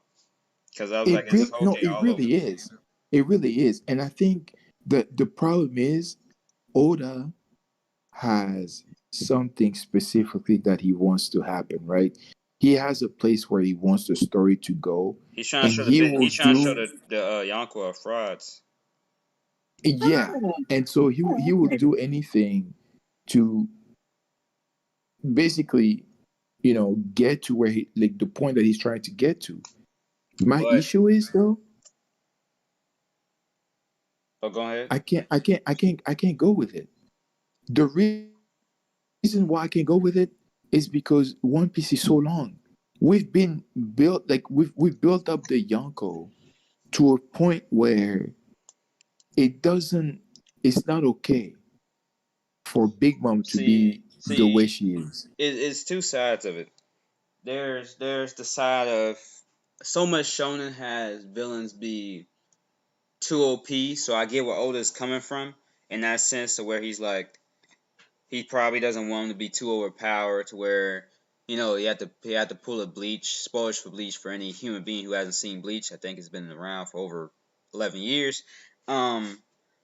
Because I was like, It it's just really whole no, cake it all over. really is. It really is. And I think the problem is Oda has something specifically that he wants to happen, right? He has a place where he wants the story to go, He's trying to and show he will he's trying to show do the Yonko are frauds. yeah. And so he will do anything to basically, get to where he like the point that he's trying to get to. My But issue is though, go ahead. I can't go with it. The reason why I can go with it is because One Piece is so long. We've been built like we've built up the Yonko to a point where it doesn't it's not okay for Big Mom to be the way See, she is. it's two sides of it. There's the side of so much shonen has villains be too OP, so I get where Oda's coming from in that sense to where he's like he probably doesn't want him to be too overpowered to where he had to pull a Bleach spoilers for Bleach for any human being who hasn't seen Bleach. I think it's been around for over 11 years. Um,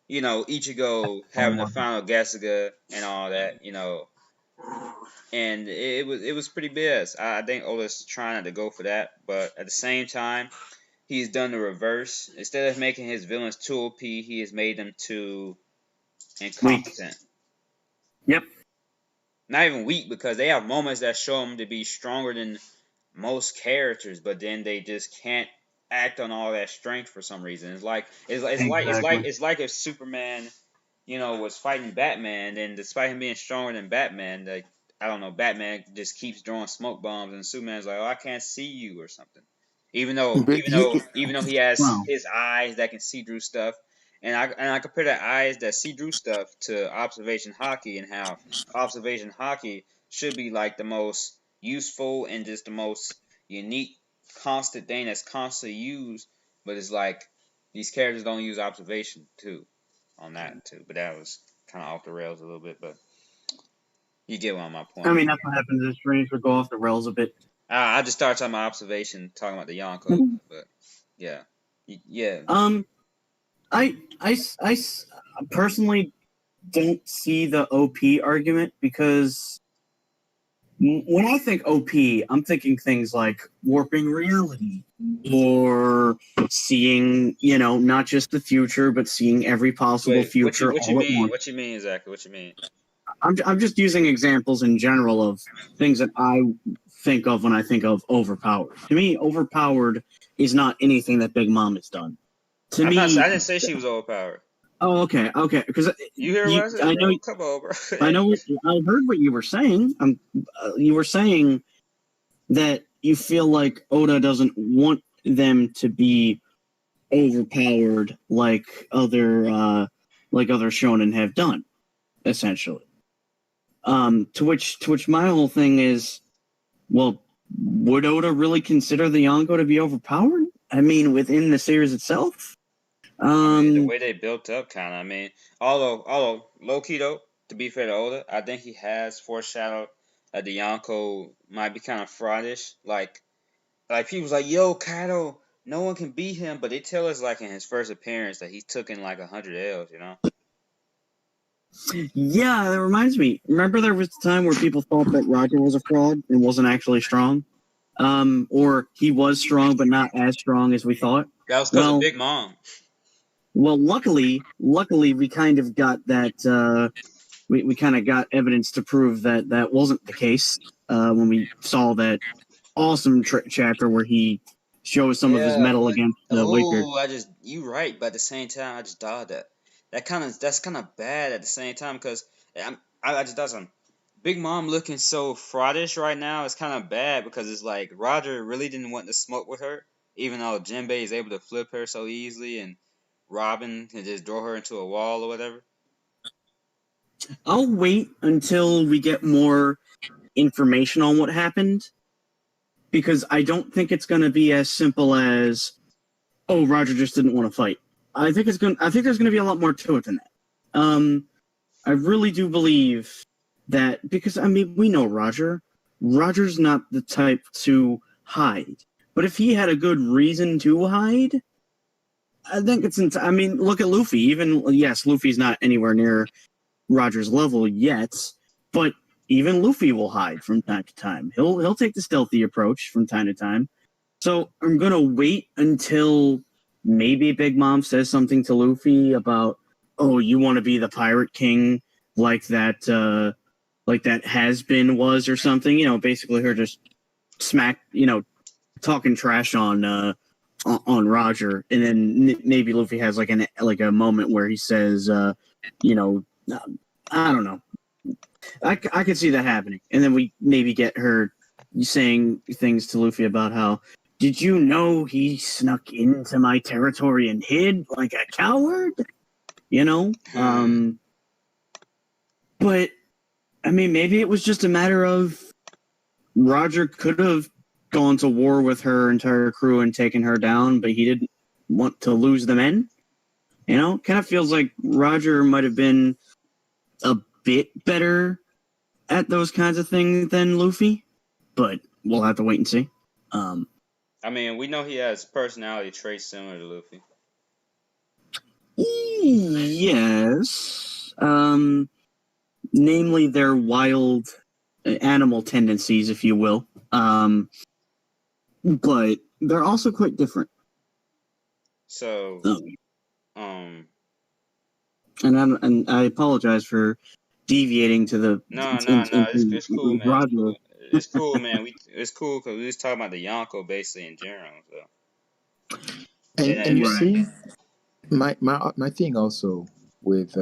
Ichigo having the final Gasuga and all that, and it was pretty BS. I think Oda's trying not to go for that, but at the same time, he's done the reverse. Instead of making his villains too OP, he has made them too Weak. incompetent. Yep. Not even weak because they have moments that show them to be stronger than most characters, but then they just can't act on all that strength for some reason. It's like if Superman, was fighting Batman, then despite him being stronger than Batman, I don't know, Batman just keeps throwing smoke bombs, and Superman's like, "Oh, I can't see you" or something. But you, even though he has Wow. his eyes that can see through stuff, and I compare the eyes that see through stuff to observation hockey, and how observation hockey should be like the most useful and just the most unique constant thing that's constantly used, but it's like these characters don't use observation too on that too. But that was kind of off the rails a little bit, but you get what my point. I mean, that's what happens. The streams would go off the rails a bit. I just started talking about observation, talking about the Yonko, but yeah, yeah. I personally don't see the OP argument because when I think OP, I'm thinking things like warping reality or seeing, not just the future, but seeing every possible Wait, future what you all at mean? once. What you mean exactly? What you mean? I'm just using examples in general of things that I think of when I think of overpowered. To me, overpowered is not anything that Big Mom has done. To I me, didn't say she was overpowered. oh, okay, because You hear what I said, I bro? know, Come on, bro. I know, I heard what you were saying. You were saying that you feel like Oda doesn't want them to be overpowered like other shonen have done, essentially. To which my whole thing is, well, would Oda really consider the Yonko to be overpowered? I mean, within the series itself. The way they built up, kind of. I mean, although low key though, to be fair to Oda, I think he has foreshadowed that the Yonko might be kind of fraudish. Like people's like, yo, Kaido, no one can beat him, but they tell us like in his first appearance that he took in like 100 L's, you know. Yeah, that reminds me. Remember there was a time where people thought that Roger was a fraud and wasn't actually strong? Or he was strong but not as strong as we thought? That was because of Big Mom. Well, luckily, we kind of got that. We kind of got evidence to prove that that wasn't the case when we saw that awesome chapter where he shows some of his metal against the Waker. You right, but at the same time, I just thought that's kind of bad at the same time because I just thought some Big Mom looking so fraudish right now is kind of bad because it's like Roger really didn't want to smoke with her, even though Jinbei is able to flip her so easily and Robin can just draw her into a wall or whatever. I'll wait until we get more information on what happened because I don't think it's going to be as simple as, oh, Roger just didn't want to fight. I think there's going to be a lot more to it than that. I really do believe that because I mean we know Roger. Roger's not the type to hide, but if he had a good reason to hide, I think it's. I mean, look at Luffy. Even yes, Luffy's not anywhere near Roger's level yet, but even Luffy will hide from time to time. He'll take the stealthy approach from time to time. So I'm gonna wait until maybe Big Mom says something to Luffy about, oh, you want to be the Pirate King like that has been was or something. Basically her just smack, talking trash on Roger, and then maybe Luffy has like a moment where he says, I don't know. I could see that happening, and then we maybe get her saying things to Luffy about how, did you know he snuck into my territory and hid like a coward? But I mean, maybe it was just a matter of Roger could have gone to war with her entire crew and taken her down, but he didn't want to lose the men. Kind of feels like Roger might have been a bit better at those kinds of things than Luffy, but we'll have to wait and see. I mean, we know he has personality traits similar to Luffy. Yes. Namely their wild animal tendencies, if you will. But they're also quite different. So, and I apologize for deviating to the no, it's cool, man. Roger. It's cool, man. It's cool because we just talking about the Yonko basically in general. So. and you see, my thing also with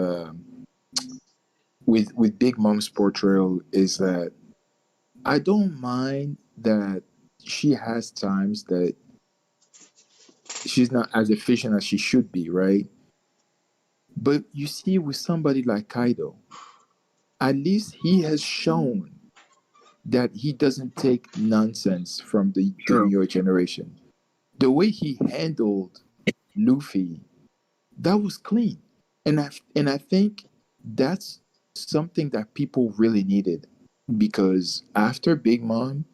Big Mom's portrayal is that I don't mind that she has times that she's not as efficient as she should be, right? But you see, with somebody like Kaido, at least he has shown that he doesn't take nonsense from the True. newer generation. The way he handled Luffy, that was clean. And I think that's something that people really needed, because after Big Mom,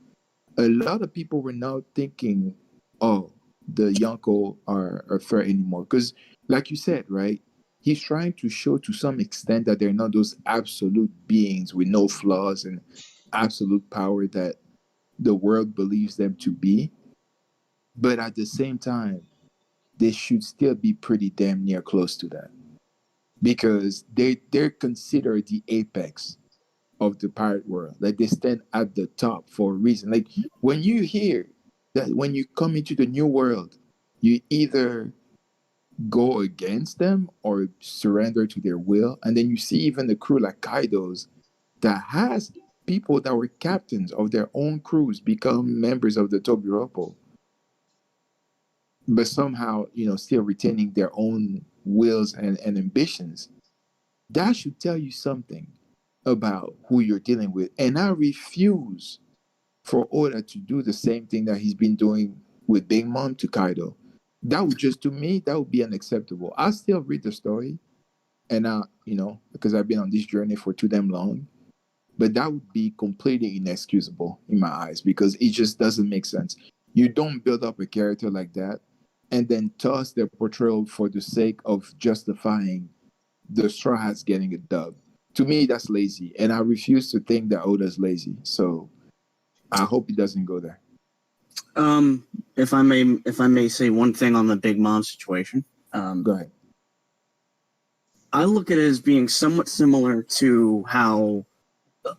a lot of people were now thinking, oh, the Yonko are fair anymore. Because, like you said, right, he's trying to show to some extent that they're not those absolute beings with no flaws and absolute power that the world believes them to be. But at the same time, they should still be pretty damn near close to that, because they're considered the apex of the pirate world. Like, they stand at the top for a reason. Like, when you hear that when you come into the new world, you either go against them or surrender to their will. And then you see even the crew like Kaido's that has people that were captains of their own crews become members of the Tobiropo, but somehow, still retaining their own wills and ambitions. That should tell you something about who you're dealing with. And I refuse for Oda to do the same thing that he's been doing with Big Mom to Kaido. That would just, to me, that would be unacceptable. I still read the story, and because I've been on this journey for too damn long, but that would be completely inexcusable in my eyes, because it just doesn't make sense. You don't build up a character like that and then toss their portrayal for the sake of justifying the Straw Hats getting a dub. To me, that's lazy, and I refuse to think that Oda's lazy. So I hope he doesn't go there. If I may say one thing on the Big Mom situation. Go ahead. I look at it as being somewhat similar to how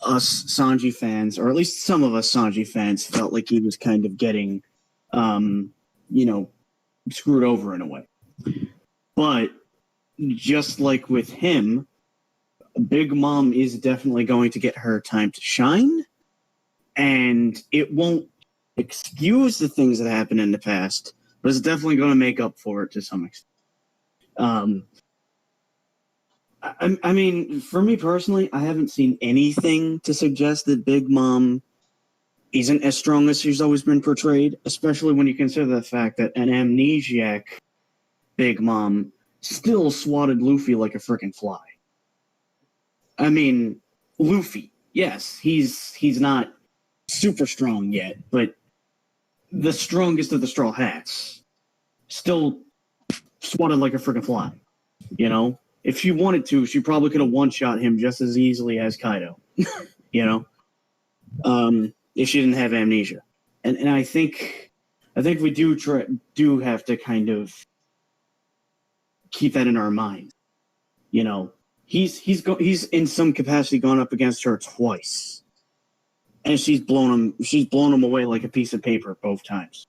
us Sanji fans, or at least some of us Sanji fans, felt like he was kind of getting, screwed over in a way. But just like with him, Big Mom is definitely going to get her time to shine, and it won't excuse the things that happened in the past, but it's definitely going to make up for it to some extent. I mean, for me personally, I haven't seen anything to suggest that Big Mom isn't as strong as she's always been portrayed, especially when you consider the fact that an amnesiac Big Mom still swatted Luffy like a freaking fly. I mean, Luffy, yes, he's not super strong yet, but the strongest of the Straw Hats still swatted like a freaking fly. If she wanted to, she probably could have one-shot him just as easily as Kaido. If she didn't have amnesia, and I think we do have to kind of keep that in our mind. He's in some capacity gone up against her twice, and she's blown him away like a piece of paper both times.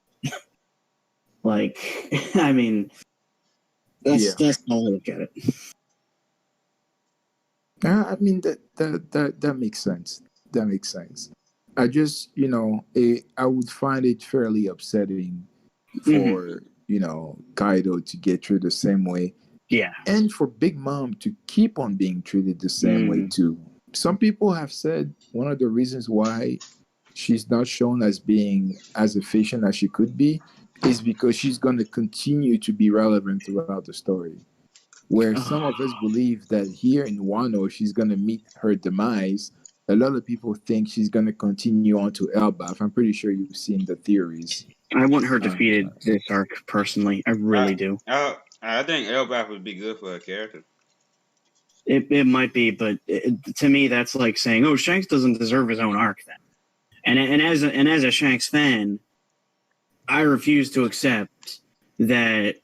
I mean, that's how I look at it. I mean, that makes sense. That makes sense. I just, I would find it fairly upsetting for, Kaido to get treated the same way. Yeah. And for Big Mom to keep on being treated the same way too. Some people have said one of the reasons why she's not shown as being as efficient as she could be is because she's going to continue to be relevant throughout the story. Where some of us believe that here in Wano, she's going to meet her demise. A lot of people think she's going to continue on to Elbaf. I'm pretty sure you've seen the theories. I want her defeated this arc, personally. I really do. I think Elbaf would be good for a character. It might be, but to me, that's like saying, "Oh, Shanks doesn't deserve his own arc." Then, and as a Shanks fan, I refuse to accept that.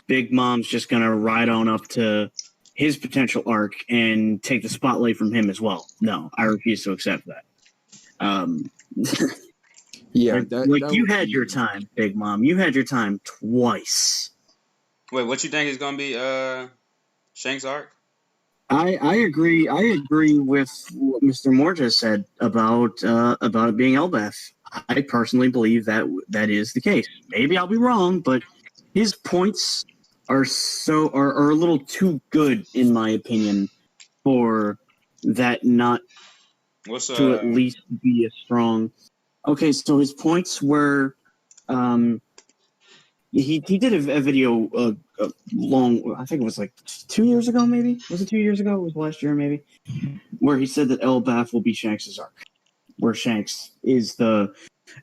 Big Mom's just gonna ride on up to his potential arc and take the spotlight from him as well. No, I refuse to accept that. Yeah, you had your time, Big Mom. You had your time twice. Wait, what you think is gonna be Shanks' arc? I agree. I agree with what Mr. Moore just said about it being Elbaf. I personally believe that is the case. Maybe I'll be wrong, but his points are are a little too good, in my opinion, for that not What's to at least be as strong. Okay, so his points were, he did a video long, I think it was like 2 years ago, maybe. Was it 2 years ago? It was last year, maybe, where he said that Elbaf will be Shanks' arc, where Shanks is the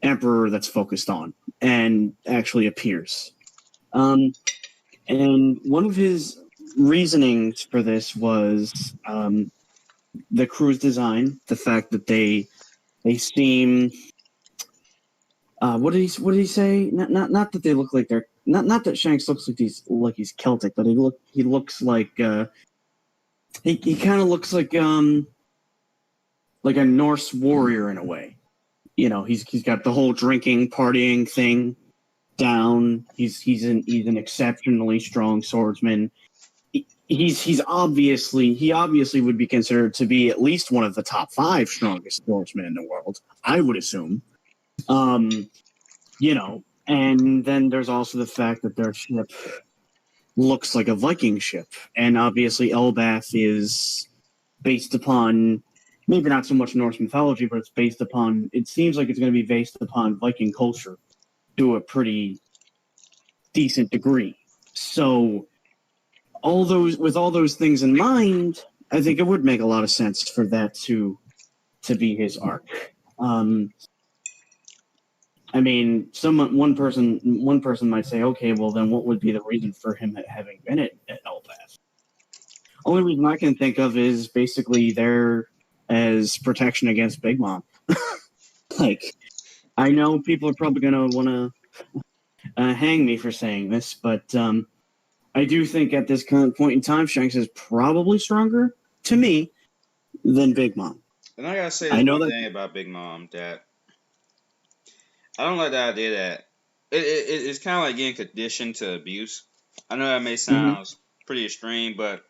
emperor that's focused on and actually appears. And one of his reasonings for this was the crew's design, the fact that they seem what did he say? Not that they look like they're not that Shanks looks like he's Celtic, but he looks like he kind of looks like a Norse warrior in a way. You know, he's got the whole drinking, partying thing down. He's an exceptionally strong swordsman. He obviously would be considered to be at least one of the top 5 strongest swordsmen in the world, I would assume. You know, and then there's also the fact that their ship looks like a Viking ship, and obviously Elbaf is based upon maybe not so much Norse mythology, but it seems like it's going to be based upon Viking culture to a pretty decent degree. So with all those things in mind, I think it would make a lot of sense for that to be his arc. I mean, one person might say, okay, well then what would be the reason for him having been at Elbaf? Only reason I can think of is basically there as protection against Big Mom. Like, I know people are probably going to want to hang me for saying this, but I do think at this current point in time, Shanks is probably stronger, to me, than Big Mom. And I gotta say one thing about Big Mom, that I don't like the idea that it's kind of like getting conditioned to abuse. I know that may sound pretty extreme, but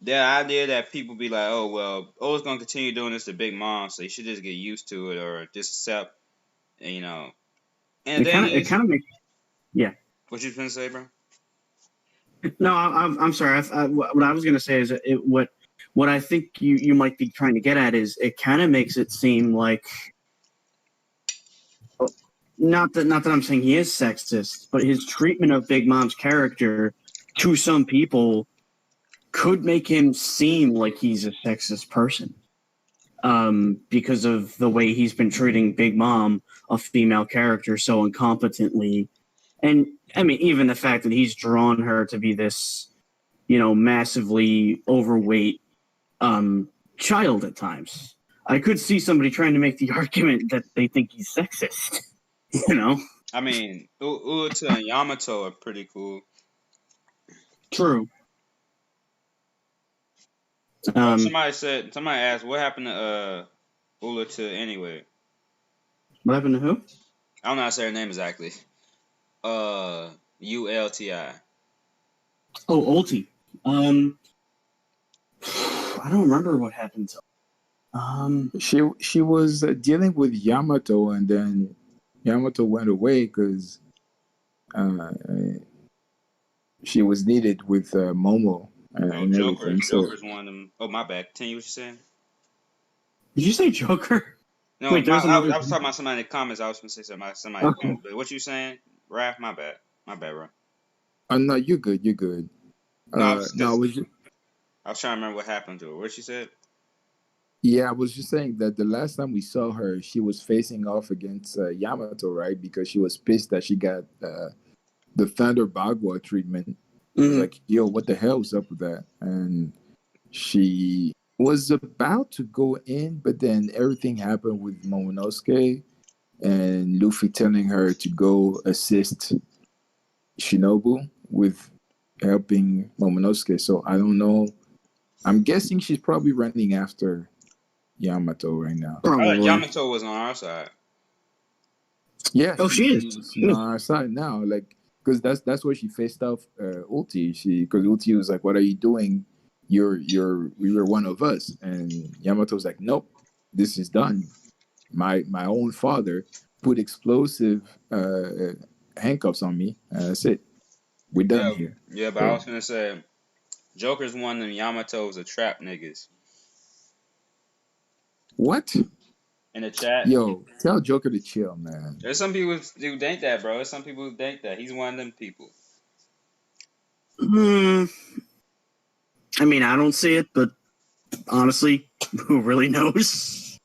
the idea that people be like, oh, well, it's going to continue doing this to Big Mom, so you should just get used to it or just accept, you know. And it kind of makes, yeah. What you going to say, bro? No, I'm sorry. What I was going to say is what I think you might be trying to get at is it kind of makes it seem like, not that I'm saying he is sexist, but his treatment of Big Mom's character to some people could make him seem like he's a sexist person, because of the way he's been treating Big Mom, a female character, so incompetently. And I mean, even the fact that he's drawn her to be this, you know, massively overweight child at times. I could see somebody trying to make the argument that they think he's sexist. You know? I mean, Uta and Yamato are pretty cool. True. Somebody asked, what happened to Ulta anyway? What happened to who? I don't know how to say her name exactly. ULTI. Oh, Ulti. I don't remember what happened to. She was dealing with Yamato, and then Yamato went away because she was needed with Momo and Joker. everything. Joker's one of them. Oh, my bad. Continue what you saying. Did you say Joker? No, wait, I was talking about somebody in the comments. I was going to say somebody in the comments. But what you saying, Raph? My bad, bro. No, you're good. You're good. I was trying to remember what happened to her. What she said? Yeah, I was just saying that the last time we saw her, she was facing off against Yamato, right? Because she was pissed that she got the Thunder Bagua treatment. It was like, yo, what the hell was up with that? And she was about to go in, but then everything happened with Momonosuke and Luffy telling her to go assist Shinobu with helping Momonosuke. So I don't know. I'm guessing she's probably running after Yamato right now. Yamato was on our side. Yeah. Oh, she is on our side now, like, because that's where she faced off Ulti. Because Ulti was like, "What are you doing? We were one of us." And Yamato was like, "Nope, this is done. My own father put explosive handcuffs on me. That's it." We're done Yeah, here. yeah, but I was gonna say, Joker's one of them Yamato's a trap niggas What? in the chat. Yo, tell Joker to chill, man. There's some people who think that, bro. There's some people who think that he's one of them people. Hmm. I mean, I don't see it, but honestly, who really knows?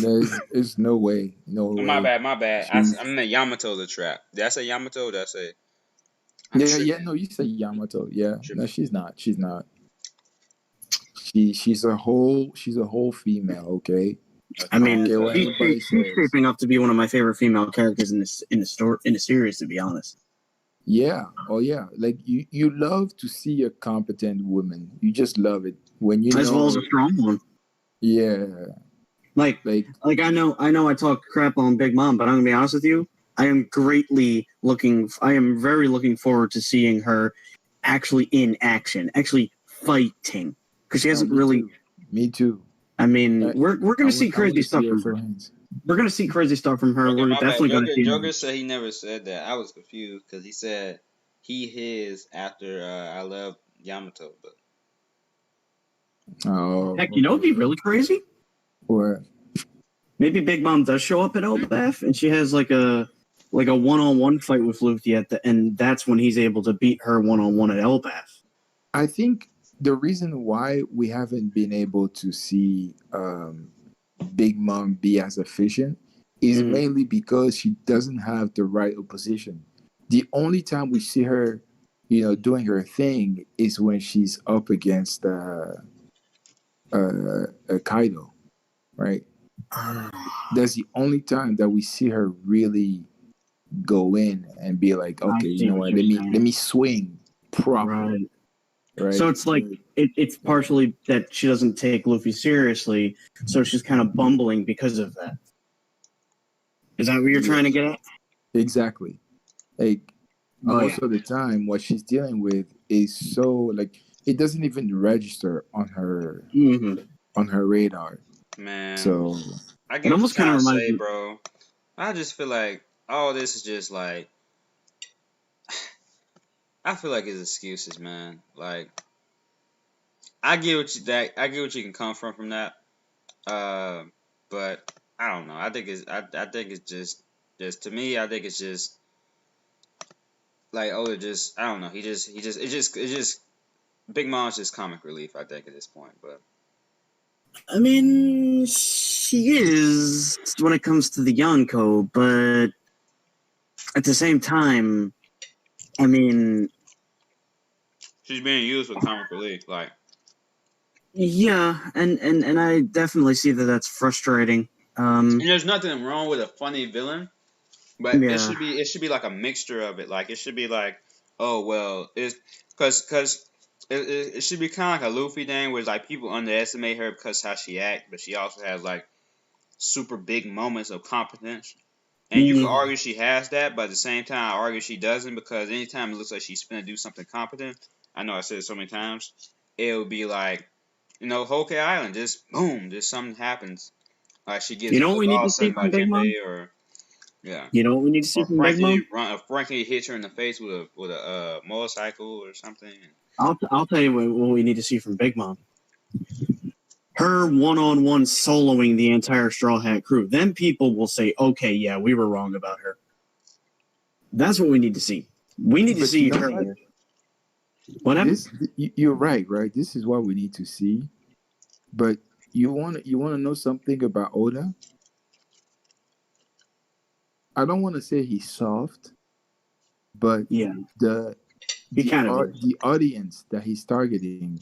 There's no way. No way. My bad. She's- I meant Yamato's a trap. Did I say Yamato? Did I say? Yeah. No, you say Yamato. Yeah. No, she's not. She's not. She's a whole female. Okay. I mean, Okay, what anybody she's says. shaping up to be one of my favorite female characters in the series, to be honest. Yeah. Oh yeah. Like you love to see a competent woman. You just love it when you As know. well as a strong one. Yeah. Like I know I talk crap on Big Mom, but I'm gonna be honest with you. I am very looking forward to seeing her actually in action, actually fighting, because she hasn't really. Me too. I mean, we're gonna see crazy stuff from her. We're gonna see crazy stuff from her. Okay, We're definitely gonna see. Joker said he never said that. I was confused because he said his after I love Yamato, but Oh. Heck, you know, it'd be really crazy. What? Maybe Big Mom does show up at Elbaf, and she has like a one-on-one fight with Luffy and that's when he's able to beat her one-on-one at Elbaf. I think the reason why we haven't been able to see Big Mom be as efficient is mainly because she doesn't have the right opposition. The only time we see her, doing her thing is when she's up against Kaido, right? That's the only time that we see her really go in and be like, okay, you know what? Let me swing properly. Right. So it's like it's partially that she doesn't take Luffy seriously, so she's kind of bumbling because of that. Is that what you're trying to get at? Exactly. Like most of the time, what she's dealing with is so like it doesn't even register on her radar. man, so I get almost kind of reminds me, bro. I just feel like all this is just like I feel like it's excuses, man. Like I get what you can come from that. But I don't know. I think it's just to me. I think it's just like Oda just I don't know. It's just Big Mom's just comic relief. I think at this point, but I mean, she is when it comes to the Yonko, but at the same time, I mean, she's being used for comic relief, like. Yeah, and I definitely see that that's frustrating. And there's nothing wrong with a funny villain, but it should be like a mixture of it. Like it should be like, oh well, it's because it should be kind of like a Luffy thing where like people underestimate her because how she acts, but she also has like super big moments of competence. And you can argue she has that, but at the same time, I argue she doesn't because anytime it looks like she's gonna do something competent, I know I said it so many times, it would be like. Whole Island, just boom, just something happens. Like she gets. You know what we need to see from Big Mom? You know what we need to see from Big Mom? Frankie hits her in the face with a motorcycle or something. I'll tell you what we need to see from Big Mom. Her one-on-one soloing the entire Straw Hat crew. Then people will say, "Okay, yeah, we were wrong about her." That's what we need to see. We need to see her. What happened? You're right. This is what we need to see. But you want to know something about Oda? I don't want to say he's soft, but the audience that he's targeting,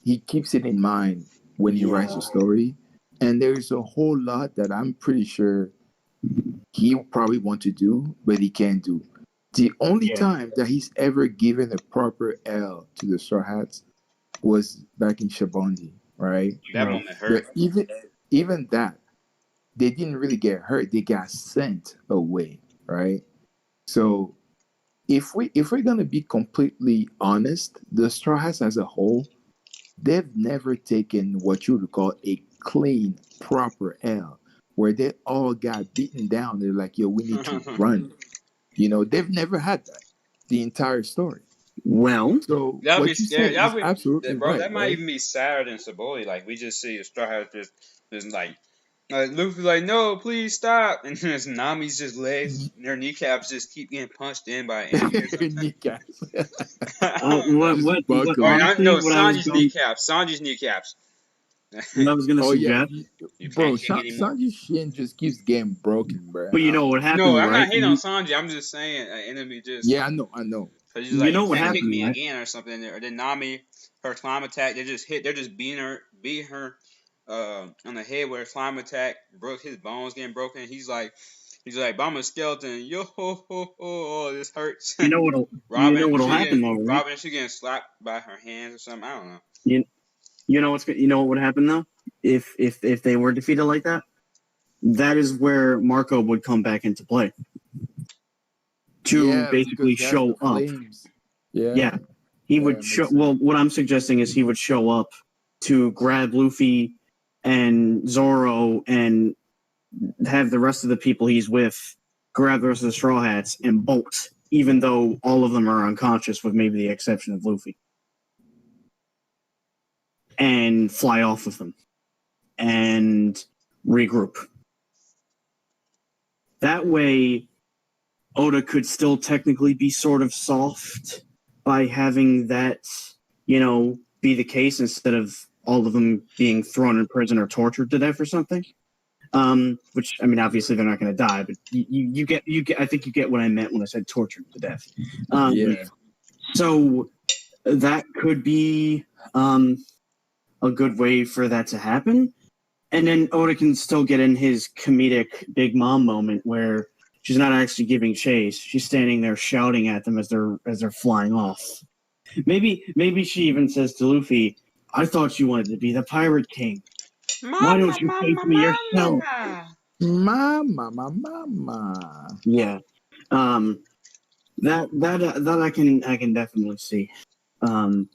he keeps it in mind when he writes a story. And there's a whole lot that I'm pretty sure he probably want to do, but he can't do. The only time that he's ever given a proper L to the Straw Hats was back in Shabondi, right? That moment hurt. But even that, they didn't really get hurt. They got sent away, right? So if we're gonna be completely honest, the Straw Hats as a whole, they've never taken what you would call a clean, proper L, where they all got beaten down. They're like, yo, we need to run. They've never had that the entire story. Well, So That'll be what you said scary. is absolutely Bro. right, That might right? even be sadder than Saboli. Like we just see the Straw Hats just like Luffy, like no, please stop, and then Nami's just legs, their kneecaps just keep getting punched in by an enemy or something. Kneecaps. what Or Buckle. honestly, no, Sanji's kneecaps. Sanji's kneecaps. what I was gonna Oh yeah, suggest, You bro. can't kick anymore. Sanji's shin just keeps getting broken, bro. but you know what No, happened, I'm not right? hating on Sanji. I'm just saying an enemy just. Yeah, I know. So she's You like, know you what can't kick happened, me right? again or something. Or then Nami, her climb attack, they're just beating her on the head with her climb attack, broke his bones getting broken. He's like, but I'm a skeleton. Yo ho ho ho, oh, this hurts. You know what'll happen though, right? Robin, she getting slapped by her hands or something. I don't know. You know what would happen though, if they were defeated like that. That is where Marco would come back into play to Yeah, basically because that's show the up. flames. Yeah, Yeah, he yeah, would makes show. sense. Well, what I'm suggesting is he would show up to grab Luffy and Zoro and have the rest of the people he's with grab the rest of the Straw Hats and bolt, even though all of them are unconscious, with maybe the exception of Luffy, and fly off with them and regroup. That way, Oda could still technically be sort of soft by having that, be the case instead of all of them being thrown in prison or tortured to death or something. Which, I mean, obviously they're not going to die, but you get. I think you get what I meant when I said tortured to death. Yeah. So that could be a good way for that to happen. And then Oda can still get in his comedic Big Mom moment where she's not actually giving chase. She's standing there shouting at them as they're flying off. Maybe she even says to Luffy, "I thought you wanted to be the Pirate King. Why don't you face me yourself?" Mama. Yeah. That I can definitely see. But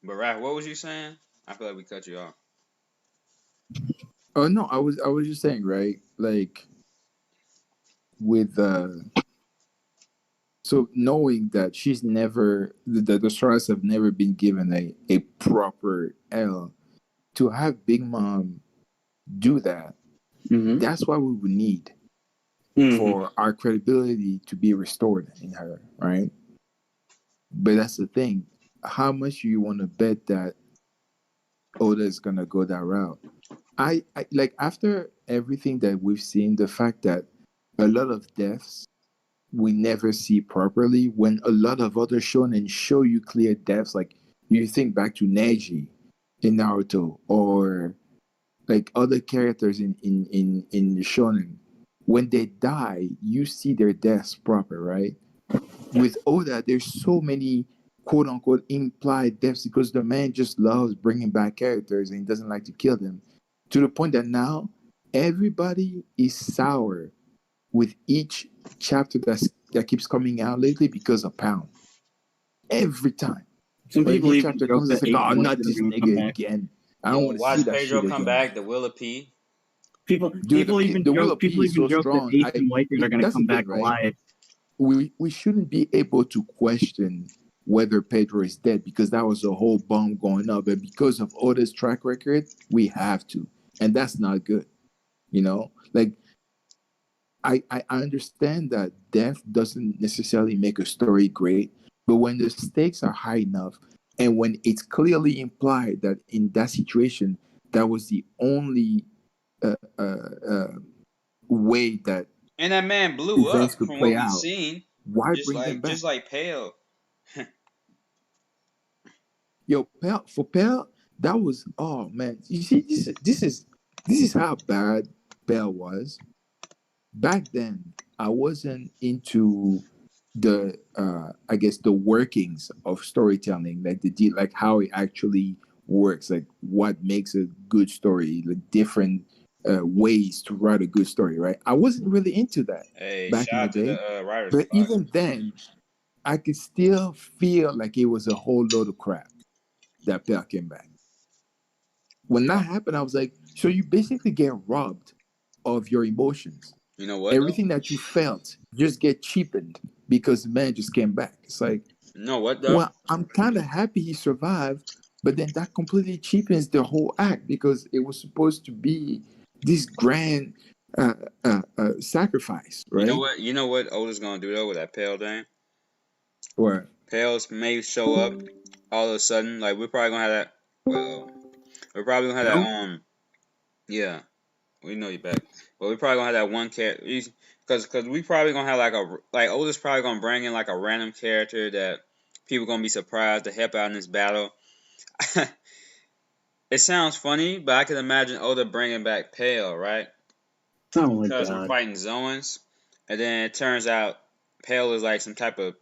Raph, what was you saying? I feel like we cut you off. Oh no, I was just saying, right? Like with so knowing that she's never the stars have never been given a proper L, to have Big Mom do that, that's what we would need for our credibility to be restored in her, right? But that's the thing. How much do you want to bet that Oda is gonna go that route? I like, after everything that we've seen, the fact that a lot of deaths we never see properly, when a lot of other shonen show you clear deaths, like you think back to Neji in Naruto, or like other characters in the shonen, when they die, you see their deaths proper, right? With Oda, there's so many quote unquote implied deaths because the man just loves bringing back characters and he doesn't like to kill them, to the point that now everybody is sour with each chapter that keeps coming out lately because of Pound. Every time. Some When a people new even chapter joke comes, that it's like, 8 oh, months not are this going to come nigga back. again. I don't want to see Watch that Pedro shit come again. back. The Will of P. People Dude, even the Will joke. of P People is even so joke that strong. Ace and Lakers are going to That's the come thing, back right? alive. We shouldn't be able to question whether Pedro is dead because that was a whole bomb going up. But because of Oda's track record, we have to. And that's not good. Like, I understand that death doesn't necessarily make a story great, but when the stakes are high enough and when it's clearly implied that in that situation, that was the only uh, uh, uh, way that And that man blew events up could from what play we've out, seen. why Just bring them back? like Pale. Yo, for Pell, that was, oh man. You see, this is how bad Pell was. Back then, I wasn't into the I guess the workings of storytelling, like like how it actually works, like what makes a good story, like different ways to write a good story, right? I wasn't really into that Hey, back in shout the out to day, the writers but block. even then, I could still feel like it was a whole load of crap that Pell came back. When that happened, I was like, so you basically get robbed of your emotions. You know what though? Everything that you felt just get cheapened because the man just came back. It's like, No, what though? Well, I'm kind of happy he survived, but then that completely cheapens the whole act because it was supposed to be this grand uh, sacrifice, You know right? what? You know what Oda's gonna do though with that Pale thing? Or Pales may show up all of a sudden. Like we're probably gonna have that. Well, we're probably gonna have that. no, Yeah, we know you back, but we probably gonna have that one character. Because we probably gonna have like Oda's probably gonna bring in like a random character that people gonna be surprised to help out in this battle. It sounds funny, but I can imagine Oda bringing back Pale, right? Oh my Because I'm god. fighting Zoans, and then it turns out Pale is like some type of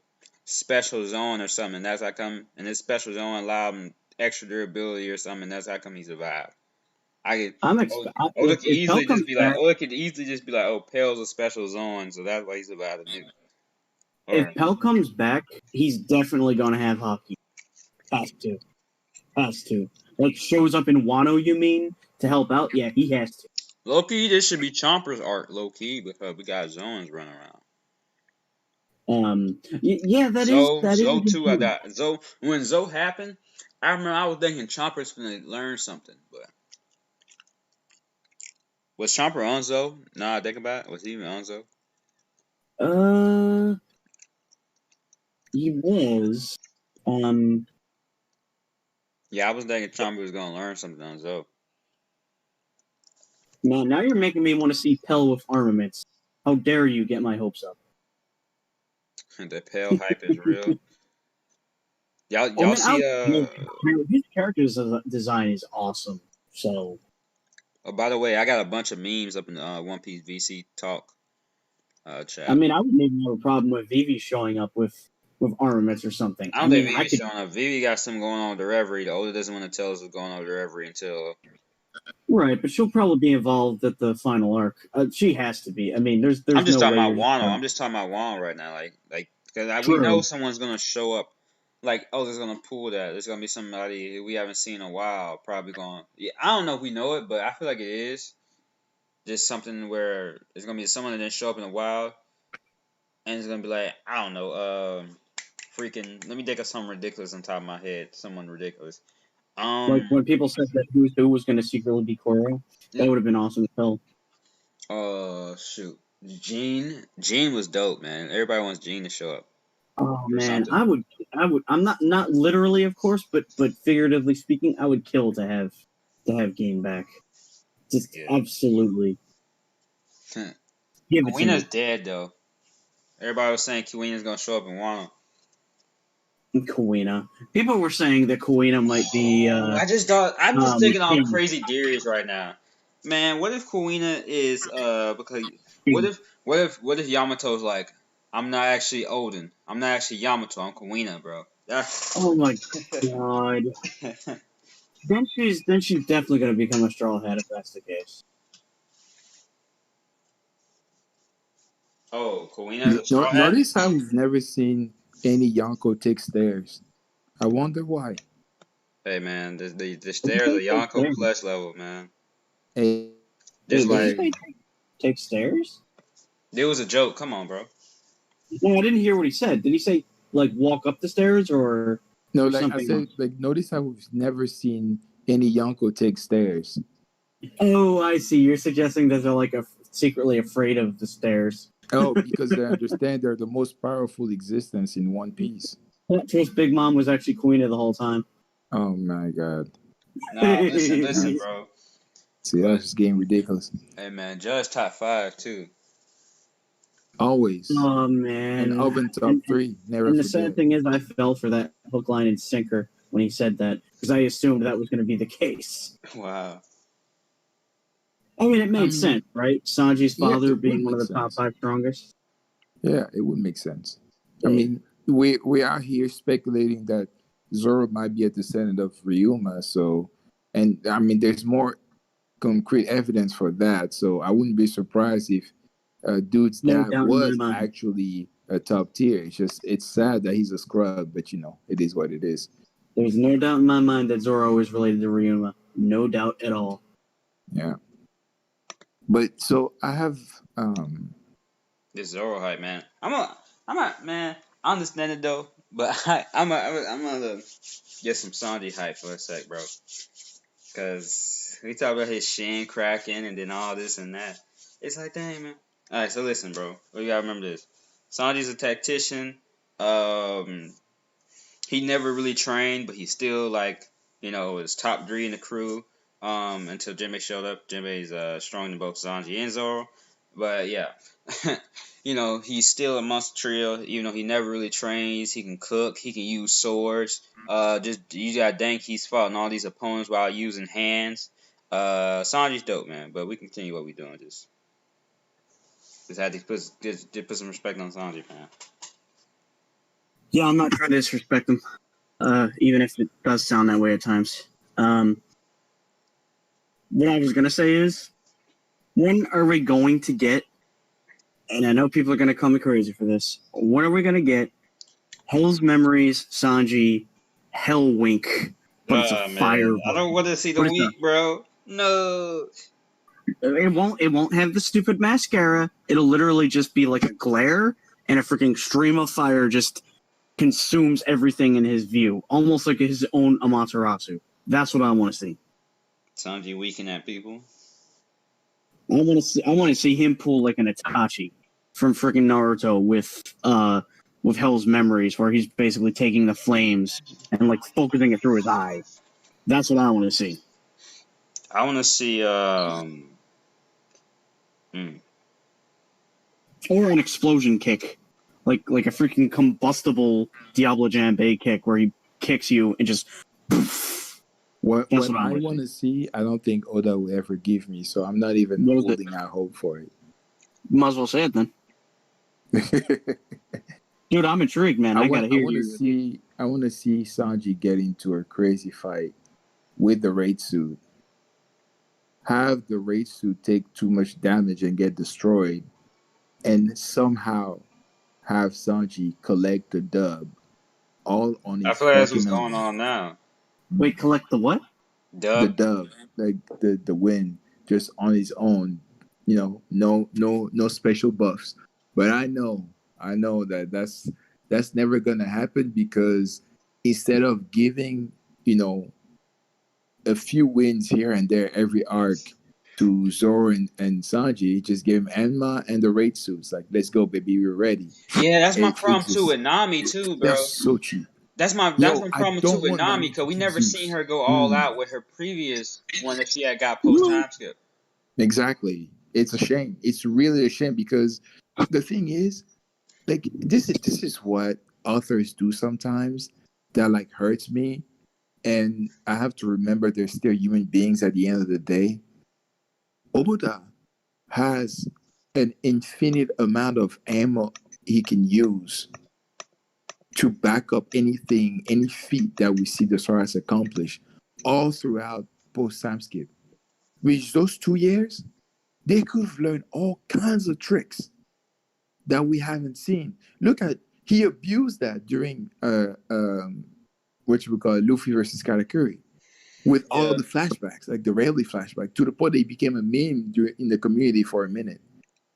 special zone or something. And that's how come, and this special zone allowed him extra durability or something. And that's how come he survived. I could Oda could If Pell easily just comes be like, back, oh, Pale's a special zone, so that's why he survived the nuke. if Or Pell comes back, he's definitely gonna have hockey. Has to. Like shows up in Wano, you mean, to help out? Yeah, he has to. low key, this should be Chomper's arc, low key, because we got zones running around. Yeah, that is Zoe a good too. point. When Zoe happened, I remember I was thinking Chomper's gonna learn something, but was Chomper on Zoe? Nah, think about it. Was he even on Zoe? He was. Yeah, I was thinking Chomper was gonna learn something on Zoe. Man, now you're making me want to see Pell with armaments. How dare you get my hopes up? The Pale hype is real. Y'all I mean, see his character design is awesome. So. Oh, by the way, I got a bunch of memes up in the One Piece VC talk chat. I mean, I wouldn't even have a problem with Vivi showing up with armaments or something. I don't think Vivi's showing up. Vivi got something going on with the reverie. The Oda doesn't want to tell us what's going on with the reverie until. Right, but she'll probably be involved at the final arc. She has to be. I mean, there's I'm just no talking way about Wano. I'm just talking about Wano right now. Because we know someone's gonna show up. Like, oh, there's gonna pull that. There's gonna be somebody we haven't seen in a while. Probably going. Yeah, I don't know if we know it, but I feel like it is. Just something where there's gonna be someone that didn't show up in a while, and it's gonna be like, I don't know, freaking. Let me think of something ridiculous on top of my head. Someone ridiculous. Like when people said that who was going to secretly be Koro, that would have been awesome as hell. Shoot, Gene was dope, man. Everybody wants Gene to show up. Oh man, I would. I'm not literally, of course, but figuratively speaking, I would kill to have Game back. Just absolutely. Give it to me. Kuina's dead though. Everybody was saying Kuina's gonna show up in Wano. Kuina. People were saying that Kuina might be. I'm just thinking on crazy theories right now. Man, what if Kuina is because what if Yamato's like, I'm not actually Odin. I'm not actually Yamato. I'm Kuina, bro. Oh my god. Then she's definitely gonna become a straw hat if that's the case. Oh, Kuina's a straw hat? Notice how we've never seen any Yonko take stairs. I wonder why. Hey man, the stairs are Yonko plus level, man. Hey, just like take stairs? There was a joke. Come on, bro. No, I didn't hear what he said. Did he say like walk up the stairs or no? Like I said, like notice how we've never seen any Yonko take stairs. Oh, I see. You're suggesting that they're like secretly afraid of the stairs. Oh, because they understand they're the most powerful existence in One Piece. Trust Big Mom was actually Kuina the whole time. Oh my god. Nah, listen, bro. See, that's just getting ridiculous. Hey man, Judge top 5 too. Always. Oh man. And Oven top 3. Never. And the sad thing is, I fell for that hook, line, and sinker when he said that because I assumed that was going to be the case. Wow. I mean, it made sense, right? Sanji's father being one of the top 5 strongest. Yeah, it would make sense. I mean, we are here speculating that Zoro might be at the center of Ryuma, so, and I mean, there's more concrete evidence for that, so I wouldn't be surprised if dude's dad was actually a top tier. It's sad that he's a scrub, but it is what it is. There's no doubt in my mind that Zoro is related to Ryuma. No doubt at all. Yeah. But so I have this Zoro hype, man. I'm a man. I understand it though. But I'm gonna get some Sanji hype for a sec, bro. Cause we talk about his shin cracking and then all this and that. It's like, dang, man. All right, so listen, bro. You gotta remember this. Sanji's a tactician. Um, he never really trained, but he's still like, was top 3 in the crew. Until Jinbei showed up. Jinbei's stronger than both Sanji and Zoro. But yeah, he's still a monster trio. Even though he never really trains, he can cook, he can use swords. Just you gotta think he's foughting all these opponents while using hands. Sanji's dope, man. But we continue what we doing. Just had to put some respect on Sanji, man. Yeah, I'm not trying to disrespect him, even if it does sound that way at times. What I was gonna say is, when are we going to get? And I know people are gonna call me crazy for this. When are we gonna get Hell's Memories, Sanji, Hell Wink? But it's a fire. I don't want to see the week, bro. No. It won't have the stupid mascara. It'll literally just be like a glare, and a freaking stream of fire just consumes everything in his view, almost like his own Amaterasu. That's what I want to see. Sanji weakening at people. I want to see him pull like an Itachi from freaking Naruto with Hell's Memories, where he's basically taking the flames and like focusing it through his eye. That's what I want to see. I want to see or an explosion kick, like a freaking combustible Diablo Jam Bay kick, where he kicks you and just. What I want to see, I don't think Oda will ever give me, so I'm not even holding out hope for it. Might as well say it then. Dude, I'm intrigued, man. I gotta hear you. I want to see Sanji get into a crazy fight with the raid suit. Have the raid suit take too much damage and get destroyed, and somehow have Sanji collect the dub all on his. I feel like that's what's going on now. Wait, collect the what? Dub. The dub, like the win, just on his own. No special buffs. But I know that's never gonna happen, because instead of giving a few wins here and there every arc to Zoro and Sanji, just give him Enma and the raid suits. Like, let's go, baby, we're ready. Yeah, that's my problem too with Nami too, bro. That's so cheap. That's my problem too with Nami, because we never seen her go all out with her previous one that she had got post time skip. Exactly. It's a shame. It's really a shame, because the thing is, like, this is what authors do sometimes that like hurts me, and I have to remember they're still human beings at the end of the day. Oda has an infinite amount of ammo he can use to back up anything, any feat that we see the Soras accomplish all throughout post-time skip. Which those 2 years, they could have learned all kinds of tricks that we haven't seen. Look at, he abused that during what you would call Luffy versus Katakuri, with all the flashbacks, like the Rayleigh flashback, to the point they became a meme in the community for a minute.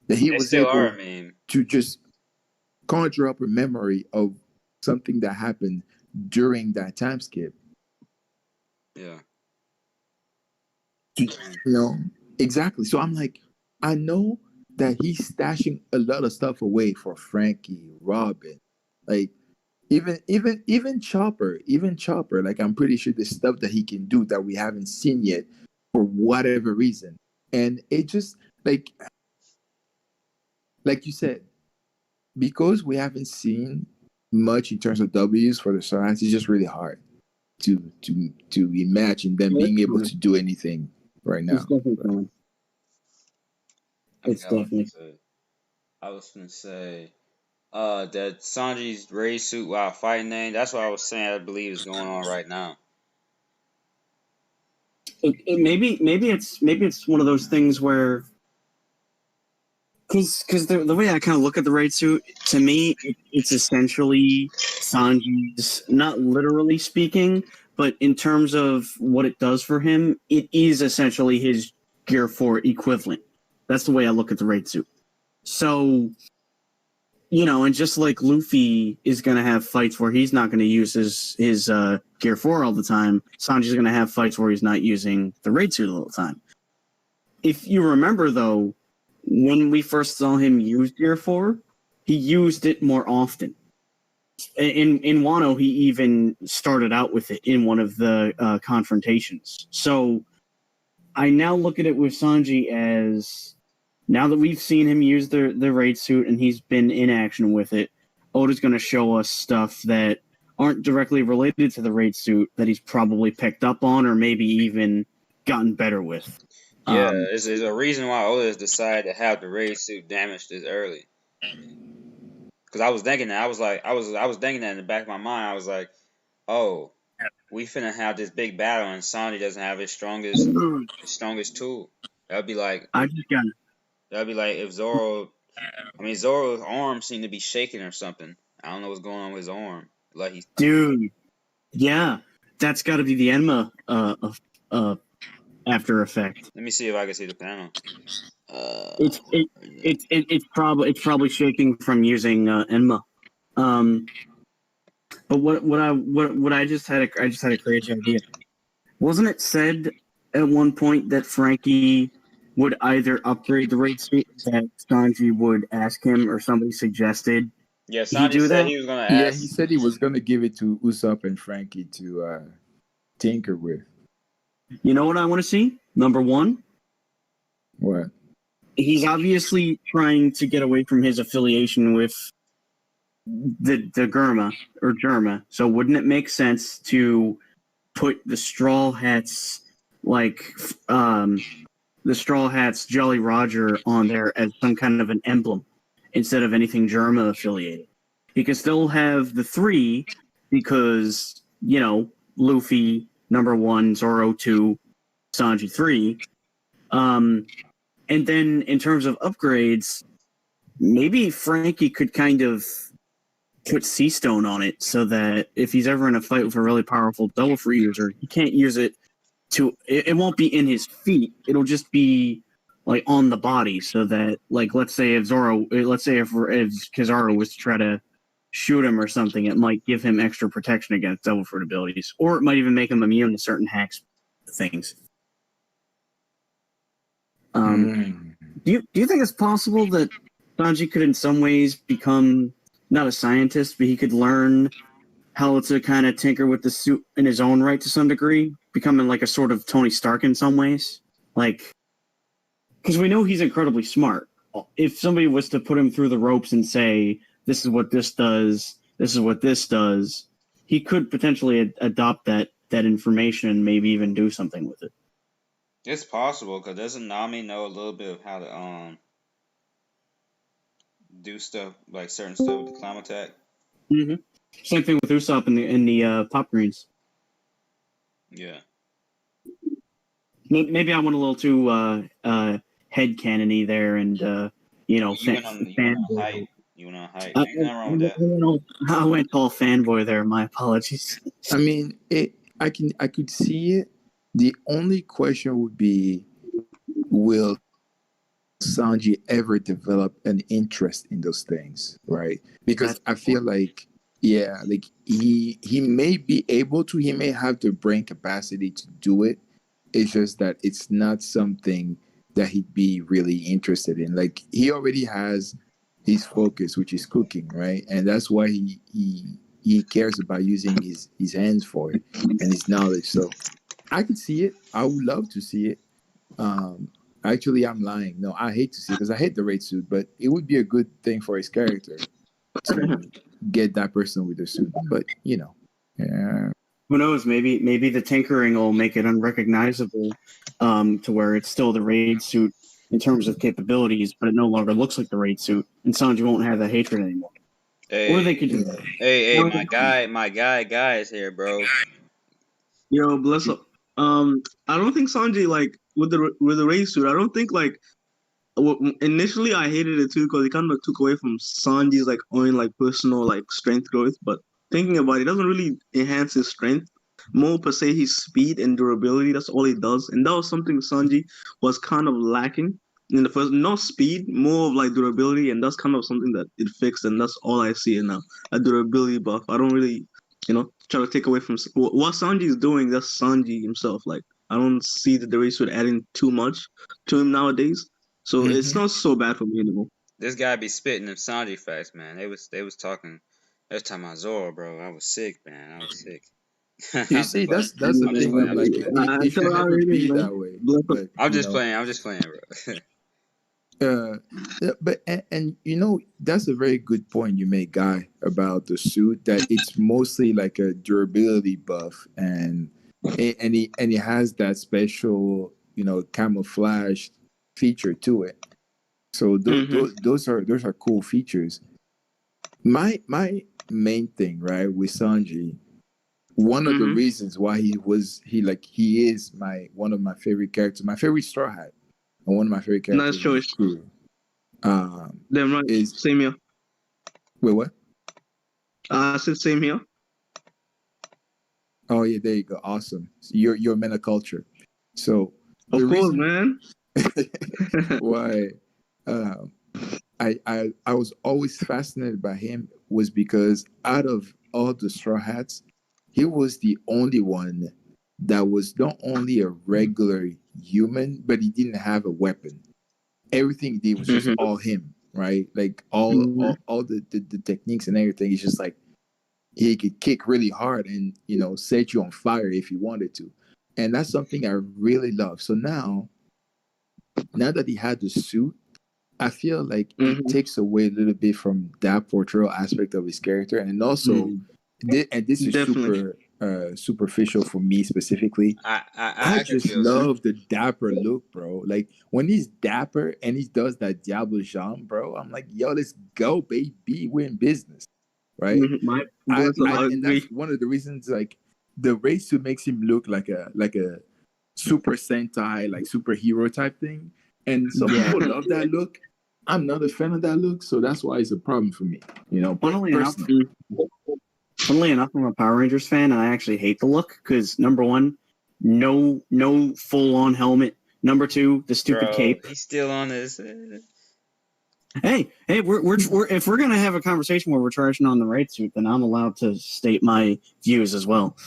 That he was able to just conjure up a memory of something that happened during that time skip. Yeah. Exactly. So I'm like, I know that he's stashing a lot of stuff away for Frankie, Robin, like even Chopper, like, I'm pretty sure there's stuff that he can do that we haven't seen yet for whatever reason. And it just like you said, because we haven't seen much in terms of W's for the Science, it's just really hard to imagine them being able to do anything right now. It's definitely. I was gonna say that Sanji's raid suit while fighting name. That's what I was saying. I believe is going on right now. Maybe it's one of those things where, because the way I kind of look at the raid suit, to me, it's essentially Sanji's, not literally speaking, but in terms of what it does for him, it is essentially his Gear 4 equivalent. That's the way I look at the raid suit. So and just like Luffy is going to have fights where he's not going to use his Gear 4 all the time, Sanji's going to have fights where he's not using the raid suit all the time. If you remember, though, when we first saw him use Gear 4, he used it more often. In Wano, he even started out with it in one of the confrontations. So I now look at it with Sanji as, now that we've seen him use the raid suit and he's been in action with it, Oda's going to show us stuff that aren't directly related to the raid suit that he's probably picked up on or maybe even gotten better with. Yeah, there's a reason why Oda has decided to have the raid suit damaged this early. Because I was thinking that, I was thinking that in the back of my mind. I was like, oh, we finna have this big battle and Sanji doesn't have his strongest tool. That'd be like if Zoro's arm seemed to be shaking or something. I don't know what's going on with his arm. Dude, yeah, that's got to be the Enma after effect. Let me see if I can see the panel. It's probably shaking from using Enma. But what I just had a crazy idea. Wasn't it said at one point that Frankie would either upgrade the raid suit, that Sanji would ask him or somebody suggested? Yeah, Sanji said he was gonna ask. Yeah, he said he was gonna give it to Usopp and Frankie to tinker with. You know what I want to see? Number one. What? He's obviously trying to get away from his affiliation with the Germa. So wouldn't it make sense to put the Straw Hats, the Straw Hats Jolly Roger on there as some kind of an emblem instead of anything Germa affiliated? He can still have the three because, Luffy, number 1, Zoro 2, Sanji 3. And then in terms of upgrades, maybe Frankie could kind of put Sea Stone on it so that if he's ever in a fight with a really powerful Double Free user, he can't use it it won't be in his feet. It'll just be on the body so that let's say if Kizaru was to try to shoot him or something, it might give him extra protection against Double Fruit abilities, or it might even make him immune to certain hacks things. Do you think it's possible that Sanji could in some ways become not a scientist, but he could learn how to kind of tinker with the suit in his own right to some degree, becoming like a sort of Tony Stark in some ways? Because we know he's incredibly smart. If somebody was to put him through the ropes and say, this is what this does, this is what this does, he could potentially adopt that information and maybe even do something with it. It's possible, because doesn't Nami know a little bit of how to do stuff, certain stuff with the climb attack? Mm-hmm. Same thing with Usopp in the Pop Greens. Yeah. Maybe I went a little too headcanon-y there, and You went on hype. Ain't nothing wrong with that. I went all fanboy there. My apologies. I mean, I could see it. The only question would be, will Sanji ever develop an interest in those things, right? Because I feel like he may be able to, he may have the brain capacity to do it. It's just that it's not something that he'd be really interested in. He already has his focus, which is cooking, right? And that's why he cares about using his hands for it and his knowledge. So I could see it. I would love to see it. Actually, I'm lying. No, I hate to see it because I hate the raid suit, but it would be a good thing for his character to get that person with the suit. But, yeah. Who knows? Maybe the tinkering will make it unrecognizable to where it's still the raid suit in terms of capabilities, but it no longer looks like the raid suit, and Sanji won't have that hatred anymore. Hey, or they could do that. Hey, my guy is here, bro. Yo, bless up. I don't think Sanji with the race suit. I don't think initially I hated it too because it kind of took away from Sanji's own personal strength growth. But thinking about it, doesn't really enhance his strength. More per se, his speed and durability. That's all he does, and that was something Sanji was kind of lacking. in the first, no speed, more of like durability, and that's kind of something that it fixed, and that's all I see in now, a durability buff. I don't really, try to take away from what Sanji is doing. That's Sanji himself. Like I don't see that the race would adding too much to him nowadays, so it's not so bad for me anymore. This guy be spitting them Sanji facts, man. They was talking about Zoro, bro. I was sick, man. I was sick. You I'm see, just playing. that's the I'm just thing. playing. I'm I'm just like, playing. it should never be that way. But I'm just playing. I'm just playing, bro. yeah, but and that's a very good point you make, Guy, about the suit. That it's mostly like a durability buff, and it has that special camouflage feature to it. So those are cool features. My main thing, right, with Sanji, one of the reasons why he is one of my favorite characters, my favorite Straw Hat, and one of my favorite characters Nice choice. in the crew. Damn right. Same here. Wait, what? I said same here. Oh yeah, there you go. Awesome. So you're men of culture. So Of the course, reason man. why I was always fascinated by him was because out of all the Straw Hats, he was the only one that was not only a regular human, but he didn't have a weapon. Everything he did was just all him, right? Like all the techniques and everything. It's just like he could kick really hard and set you on fire if he wanted to, and that's something I really love. So now that he had the suit, I feel like it takes away a little bit from that portrayal aspect of his character, and also, and this is Definitely. super superficial for me specifically. I can just feel love the dapper look, bro. Like when he's dapper and he does that Diablo Jean, bro, I'm like, yo, let's go, baby, we're in business, right? And that's one of the reasons, like the race suit makes him look like a Super Sentai, like superhero type thing. And some people love that look. I'm not a fan of that look, so that's why it's a problem for me. Funnily enough, I'm a Power Rangers fan, and I actually hate the look because number one, no full on helmet. Number two, the stupid cape. He's still on this. Hey, we're if we're gonna have a conversation where we're trashing on the right suit, then I'm allowed to state my views as well.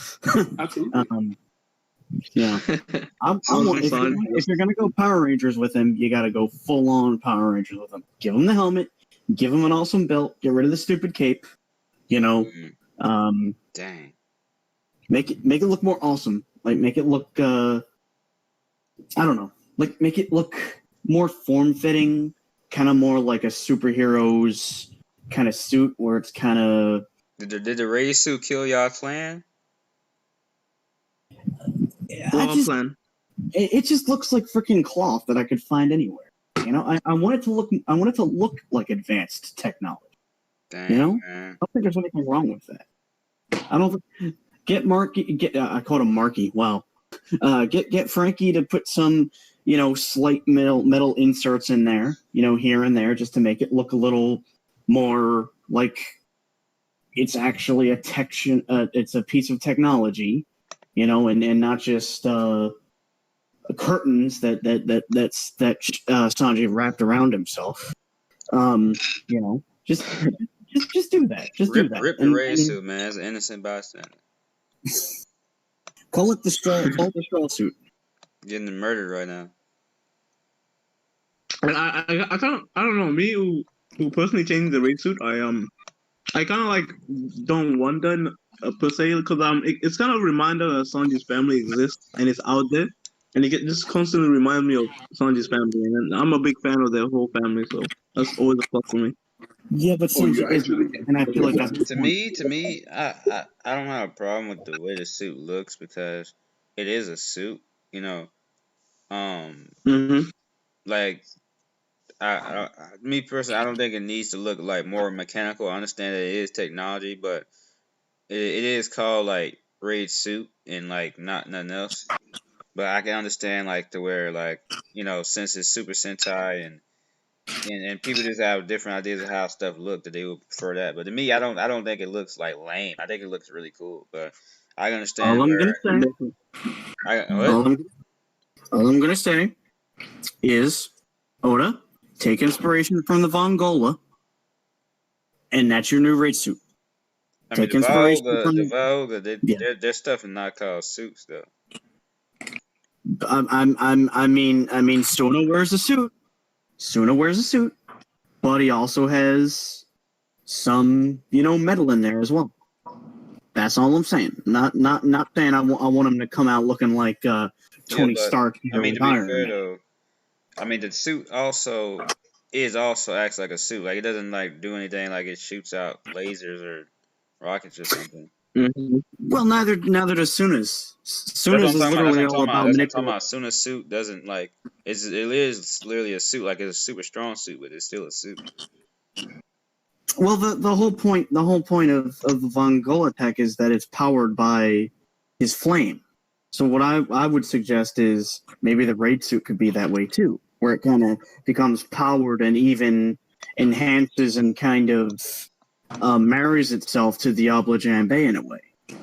Absolutely. Yeah, if you're gonna go Power Rangers with him, you gotta go full on Power Rangers with him. Give him the helmet, give him an awesome belt, get rid of the stupid cape. Dang. Make it look more awesome. Like make it look I don't know. Like make it look more form fitting, kind of more like a superhero's kind of suit where it's kind of. Did the race suit kill y'all clan? It just looks like freaking cloth that I could find anywhere. I want it to look like advanced technology. Dang, I don't think there's anything wrong with that. I don't get Marky. I called him Marky. Wow. Get Frankie to put some slight metal inserts in there, here and there, just to make it look a little more like it's actually it's a piece of technology, and not just curtains that Sanji wrapped around himself. Just do that. Do that. Rip the race suit, man. As an innocent bystander. Call it the straw suit. Getting murdered right now. And I don't know, me who personally changed the race suit. I kind of like don't want that per se because it's kind of a reminder that Sanji's family exists and it's out there, and it just constantly reminds me of Sanji's family, and I'm a big fan of their whole family, so that's always a plus for me. Yeah, but and I feel like that's to me, I don't have a problem with the way the suit looks because it is a suit, Like, me personally, I don't think it needs to look like more mechanical. I understand that it is technology, but it is called like raid suit and like not nothing else. But I can understand like to where like since it's Super Sentai and people just have different ideas of how stuff look that they would prefer that. But to me, I don't think it looks like lame. I think it looks really cool. But I understand all I'm gonna say is Oda, take inspiration from the Vongola, and that's your new raid suit. I mean, Take inspiration from the Vogue, yeah. their stuff is not called suits though. I mean, Suna wears a suit. Suna wears a suit, but he also has some, metal in there as well. That's all I'm saying. Not saying I want him to come out looking like Tony Stark. I mean, to be fair though, I mean the suit also acts like a suit. Like it doesn't like do anything. Like it shoots out lasers or rockets or something. Mm-hmm. Well, neither does Suna's. Suna's is literally all about manipulating. manipulating. Suna's suit doesn't like it is literally a suit. Like it's a super strong suit, but it's still a suit. Well, the whole point of the Von Gola tech is that it's powered by his flame. So what I would suggest is maybe the raid suit could be that way too, where it kind of becomes powered and even enhances and kind of marries itself to Diablo Jambe in a way,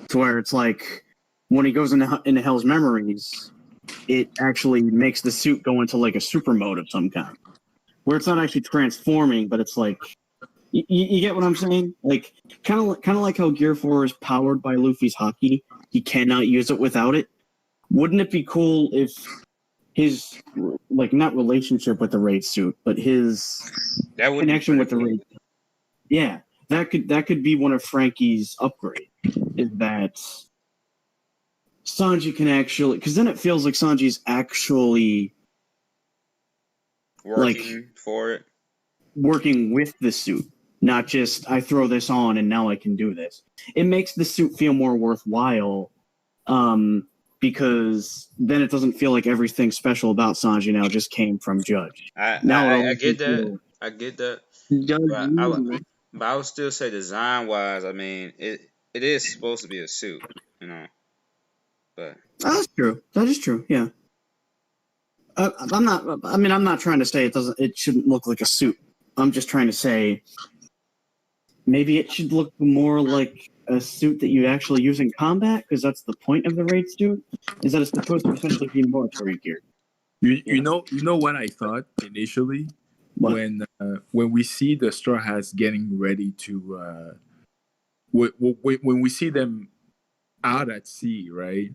to where it's like when he goes into Hell's Memories, it actually makes the suit go into like a super mode of some kind, where it's not actually transforming, but it's like you get what I'm saying? Like kind of like how Gear 4 is powered by Luffy's haki. He cannot use it without it. Wouldn't it be cool if his not relationship with the raid suit, but his connection with the raid? Yeah, that could be one of Frankie's upgrades. Is that Sanji can actually? Because then it feels like Sanji's actually working for it, working with the suit, not just I throw this on and now I can do this. It makes the suit feel more worthwhile. Because then it doesn't feel like everything special about Sanji now just came from Judge. I get that. I get that. But I would still say design wise, I mean, it is supposed to be a suit, But that's true. That is true. Yeah. I'm not trying to say it shouldn't look like a suit. I'm just trying to say maybe it should look more like a suit that you actually use in combat, because that's the point of the raid suit, is that it's supposed to essentially be military gear. You know what I thought initially? What? When we see the Straw Hats getting ready to when we see them out at sea, right?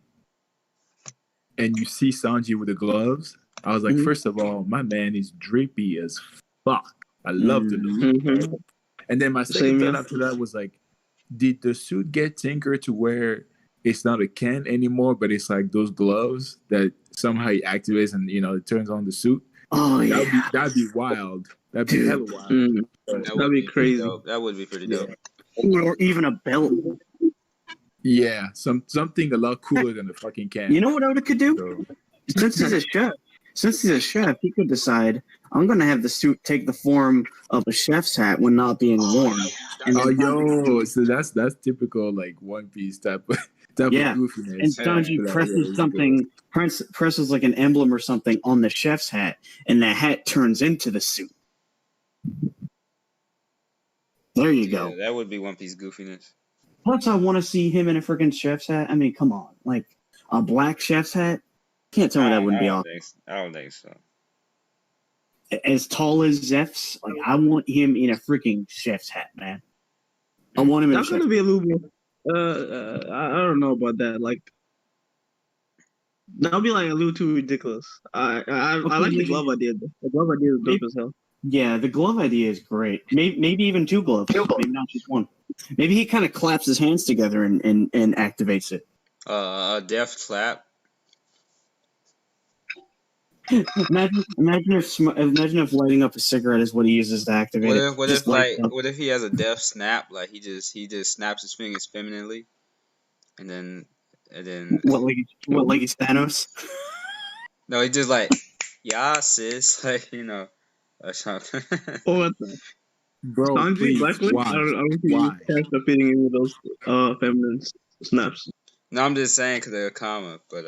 And you see Sanji with the gloves, I was like, first of all, my man is drippy as fuck. I love the look. Mm-hmm. And then my second thought after that was like, did the suit get tinkered to where it's not a can anymore, but it's like those gloves that somehow he activates and it turns on the suit? Oh yeah, that'd be wild. That'd be hella wild. That'd be crazy. That would be pretty dope. Or even a belt. Yeah, something a lot cooler than the fucking can. You know what Oda could do? So, Since he's a chef, he could decide, I'm going to have the suit take the form of a chef's hat when not being worn. So that's typical like One Piece type of goofiness. And Sanji presses like an emblem or something on the chef's hat, and the hat turns into the suit. There you go. Yeah, that would be One Piece goofiness. Plus, I want to see him in a freaking chef's hat. I mean, come on. Like, a black chef's hat? Can't tell me that wouldn't be awesome. I don't think so. As tall as Zeph's, like, I want him in a freaking chef's hat, man. I want him in That's going to be a little bit... I don't know about that. Like, that'll be like a little too ridiculous. I like the glove idea. The glove idea is dope as hell. Yeah, the glove idea is great. Maybe even two gloves. Maybe not just one. Maybe he kind of claps his hands together and activates it. A death clap. Imagine if lighting up a cigarette is what he uses to activate it. What if he has a death snap? Like he just snaps his fingers femininely, and then what like he's Thanos? No, he just like sis, like or something. Oh, bro, Sanji, please, Blackwood? why? I don't think he's cast up fitting in with those feminine snaps. No, I'm just saying because they're a comma, but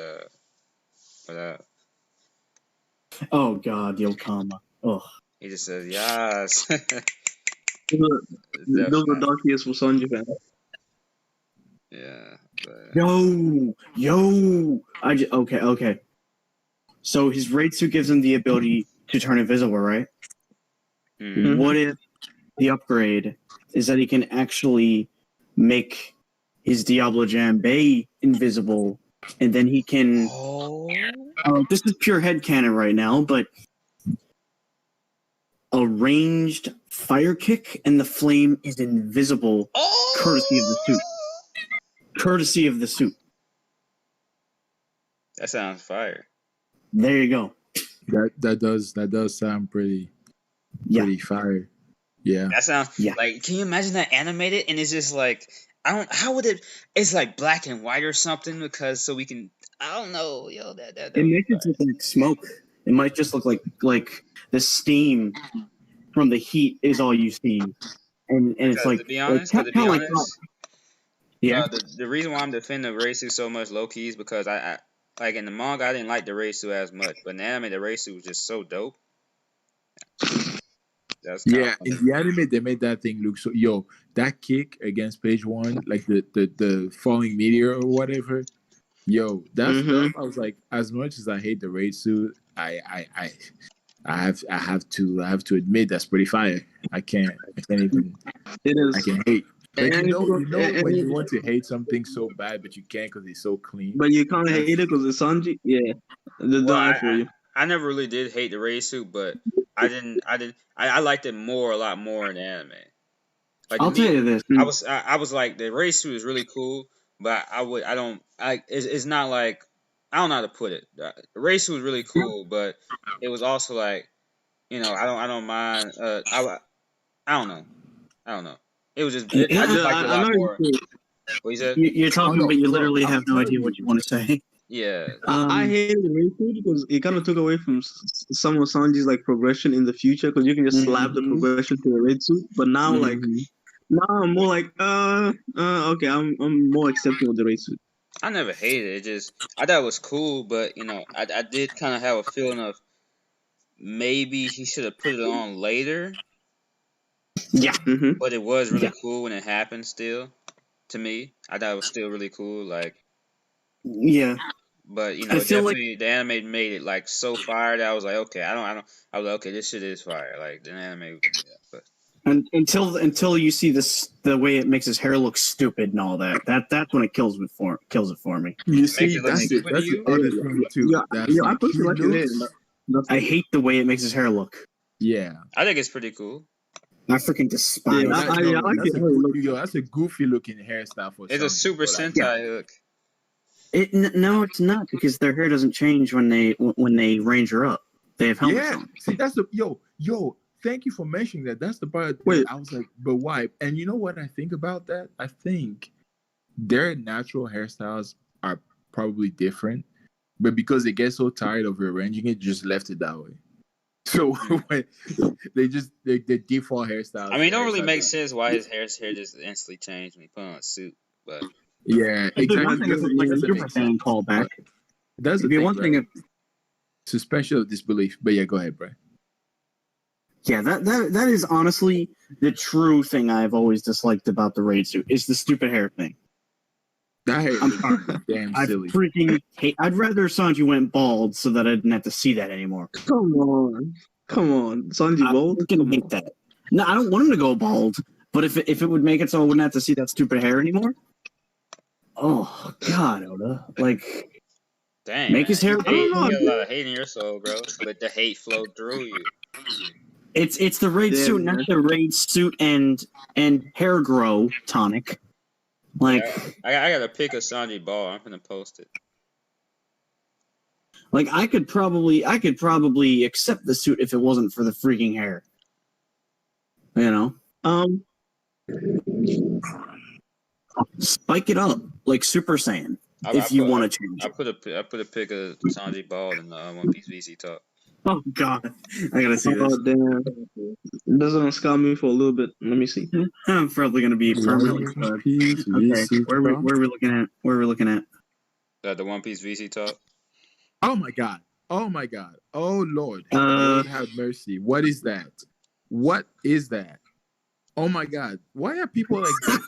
oh God, the Okama. Oh. He just says yes. Those are darkiest for Sanji fans. Yeah. But... Yo. Okay. So his raid suit gives him the ability to turn invisible, right? Mhm. What if the upgrade is that he can actually make his Diablo Jambay invisible, and then he can. This is pure headcanon right now, but a ranged fire kick and the flame is invisible, courtesy of the suit. Courtesy of the suit. That sounds fire. There you go. That does sound pretty fire. Yeah. That sounds like. Can you imagine that animated? And it's just like How would it? It's like black and white or something because so we can. I don't know, yo. That It makes it look like smoke. It might just look like the steam from the heat is all you see, and it's like to be honest, yeah. The reason why I'm defending the race suit so much low key is because I like in the manga I didn't like the race suit as much, but in the anime the race suit was just so dope. In the anime they made that thing look so that kick against page one, like the falling meteor or whatever. That stuff I was like, as much as I hate the raid suit, I have to admit that's pretty fire. I can't even it is. I can hate. But and when you want to hate something so bad but you can't because it's so clean. But you can't hate it because it's Sanji. Yeah. I never really did hate the raid suit, but I liked it a lot more in the anime. Like, I'll tell you this. I was like the raid suit is really cool, but it's not like I don't know how to put it. The raid suit was really cool, but it was also like, I don't mind. I don't know. It was just I just liked it a lot more. What you said? You're talking, but you literally have no idea what you want to say. Yeah. I hated the raid suit because it kind of took away from some of Sanji's like progression in the future because you can just slap the progression to the raid suit. But now now I'm more like okay, I'm more accepting of the raid suit. I never hated it. Just I thought it was cool, but I did kind of have a feeling of maybe he should have put it on later. Yeah. But it was really cool when it happened. Still, to me, I thought it was still really cool. Like, yeah. But definitely the anime made it like so fire that I was like, okay, I was like, okay, this shit is fire. Like the anime, but. Until you see the way it makes his hair look stupid and all that's when it kills it for me. You see, that's the other thing too. I put it like it is. I hate the way it makes his hair look. Yeah, I think it's pretty cool. I freaking despise. I like it. That's a goofy looking hairstyle for. It's a Super Sentai hook. No, it's not because their hair doesn't change when they ranger up. They have helmets on. See, that's the yo. Thank you for mentioning that. That's the part. I was like, but why? And you know what I think about that? I think their natural hairstyles are probably different, but because they get so tired of rearranging it, just left it that way. So when they default hairstyles. I mean, it don't really make sense why his hair just instantly changed when he put on a suit, but yeah, exactly. That's a fan callback. That's the one thing. Suspension of disbelief, but yeah, go ahead, Brian. Yeah, that is honestly the true thing I've always disliked about the raid suit is the stupid hair thing. That hair is damn silly. I freaking hate. I'd rather Sanji went bald so that I didn't have to see that anymore. Come on, Sanji bald. I freaking hate that. No, I don't want him to go bald, but if it would make it so I wouldn't have to see that stupid hair anymore. Oh God, Oda, like. Dang, make his hair. You got a lot of hate in your soul, bro. But the hate flowed through you. It's the raid suit, not the raid suit and hair grow tonic. Like I gotta pick a Sanji ball. I'm gonna post it. Like I could probably accept the suit if it wasn't for the freaking hair. You know? Spike it up like Super Saiyan if you want to change. I put a pic of Sanji bald in the One Piece VC talk. Oh God, I gotta see this. Oh damn! It doesn't scar me for a little bit. Let me see. I'm probably gonna be permanently scarred. Okay, where are we looking at? Where are we looking at? The One Piece VC talk. Oh my God! Oh Lord! Lord have mercy! What is that? Oh my God! Why are people like this?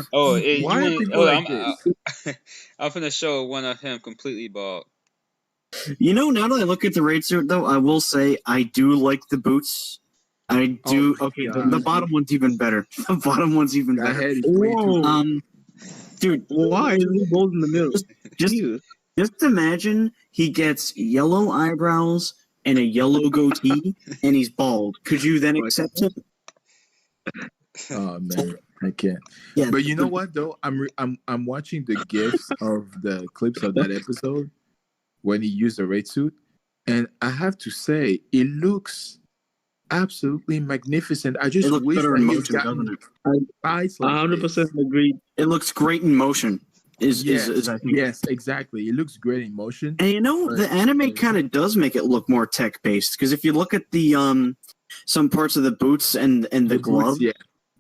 Why are people like this? I'm finna show one of him completely bald. You know, now that I look at the raid suit, though, I will say I do like the boots. I do. Oh, Okay, God. the bottom one's even better. The bottom one's even That better. head is way too. Whoa! Dude, Why is he bald in the middle? just Jesus. just imagine he gets yellow eyebrows and a yellow goatee, and he's bald. Could you then accept it? Oh man, I can't. Yeah, But you know what though? I'm watching the gifs of the clips of that episode when he used the red suit, and I have to say it looks absolutely magnificent. I it just looks wish better that in he's motion, doesn't gotten it? eyes like 100% this. agree. It looks great in motion. Is I think. Yes, exactly. It looks great in motion. And you know, But- the anime kind of does make it look more tech based because if you look at the some parts of the boots and the glove, boots, yeah.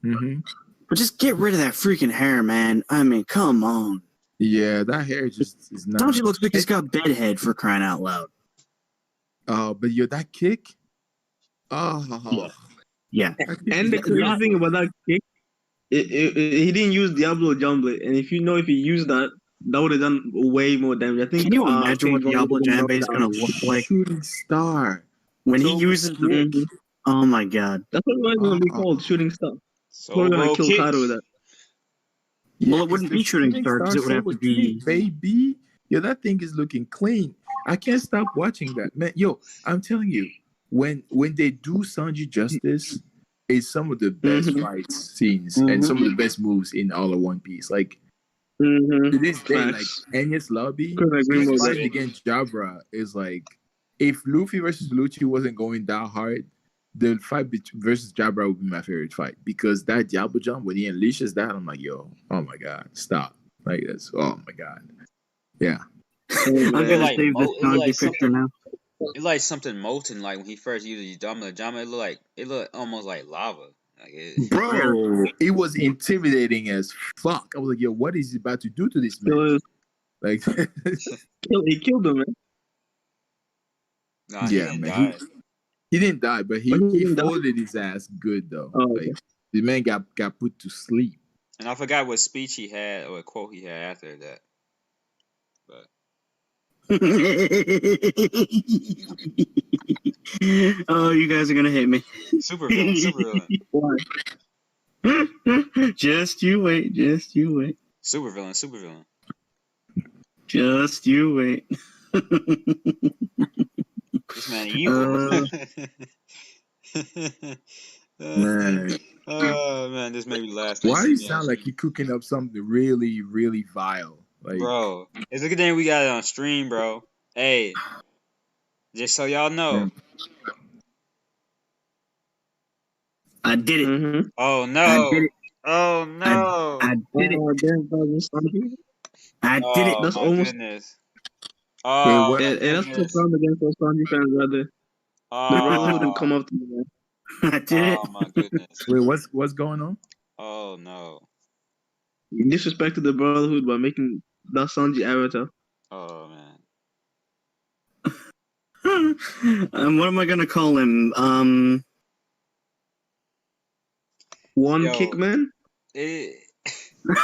Mm-hmm. but just get rid of that freaking hair, man. I mean, come on. Yeah, that hair just is not. Sanji looks like he's got bedhead for crying out loud. Oh, but yo, that kick. Oh, Yeah. that kick And is the crazy not- thing about that kick, he didn't use Diablo Jamble, and if he used that, that would have done way more damage. I think. Can you imagine what King Diablo Kong Jambe is knocked going to down. look like shooting star. when he So uses the? Mhm. Oh my god! That's what it's gonna be called, shooting stuff. We're gonna Solo kill kick. Kaido with that. Well, it it's wouldn't the be shooting star because it would have solo to be. kick, baby. Yo, that thing is looking clean. I can't stop watching that, man. Yo, I'm telling you, when they do Sanji justice, it's some of the best Mhm. fights scenes and some of the best moves in all of One Piece. Like Mm-hmm. to this day, like Facts. Enies Lobby, Couldn't agree his more. fight With against Jabra is like, if Luffy versus Lucci wasn't going that hard, the fight versus Jabra would be my favorite fight because that Diablo jump when he unleashes that, I'm like, yo, oh my god, stop! Like that's, oh my god, yeah. I'm gonna like save this it look like Sanji picture now. It like something molten. Like when he first used the Jama, it looked almost like lava. Like Bro, it was intimidating as fuck. I was like, yo, what is he about to do to this man? Like, he killed him, man. nah, he yeah, didn't man. die. He didn't die, but he didn't die? folded his ass good though. Oh, okay. Like the man got put to sleep. And I forgot what speech he had or what quote he had after that. But Oh, you guys are gonna hate me. super villain. Why? Just you wait. Just you wait. Super villain. Just you wait. This man evil. Man, Oh man, this made me laugh. why do you sound like you're cooking up something really, really vile? Like, bro? It's a good thing we got it on stream, bro. Hey, just so y'all know. I did it. Mm-hmm. Oh no! I did it. Oh no! I did it. Oh, damn, that was Sanji. I did it. Oh, That's my almost- goodness. Oh, what? my And that's goodness. profound against those Sanji fans right there. The Brotherhood would come up to me, man. I did it. Oh my goodness. Wait, what's going on? Oh no. You disrespected the Brotherhood by making that Sanji avatar. Oh man. What am I gonna call him? One Yo. kick, man.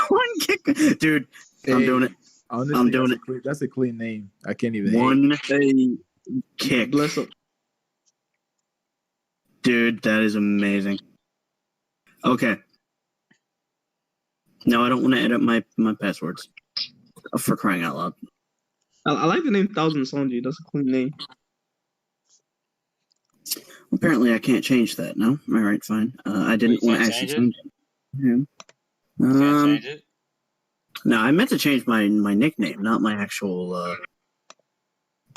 One kick, dude. I'm Hey, doing it. Honestly, I'm doing that's a clean name. I can't even hate. One Hey, kick, bless up. dude. That is amazing. Okay. No, I don't want to edit my passwords. For crying out loud. I like the name Thousand Sanji. That's a clean name. Apparently, I can't change that. No, all right, fine. I didn't You want to can't actually change change it. Yeah. Can't change it. No, I meant to change my nickname, not my actual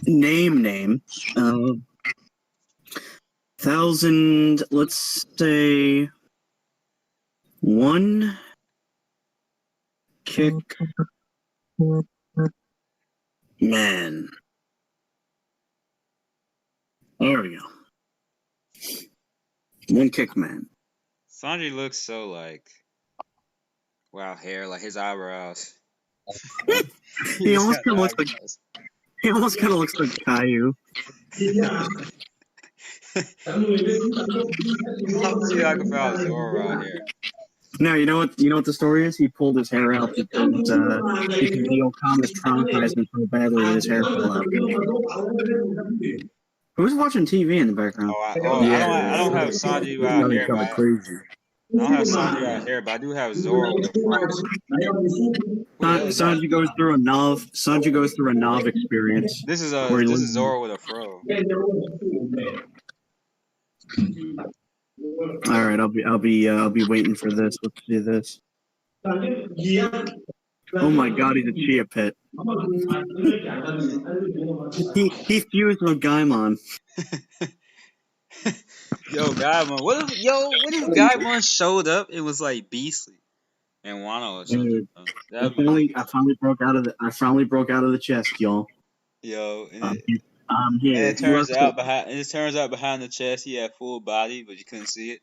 name. 1,000. Let's say one kick man. There we go. One kick man. Sanji looks so like wild hair, like his eyebrows. He almost got kind of looks like eyebrows. he almost kind of looks like Caillou. Hopefully I can find Zoro out here. No, you know what? You know what the story is? He pulled his hair out because the Okamas traumatized him so badly that his hair fell out. Who's watching TV in the background? I don't have Sanji It's out sounding here, kind of crazy. I don't have Sanji out here, but I do have Zoro with a fro. Who the hell is that? Sanji goes through a Nav experience where he This is lives. Zoro with a fro. All right, I'll be waiting for this. Let's do this. Oh my God, he's a chia pet. He fused with Gaimon. Yo, Gaimon. What if Gaimon showed up? It was like Beastly and Wano or something. That'd be I finally broke out of the chest, y'all. yo. I'm And here. it turns out behind the chest he had full body, but you couldn't see it.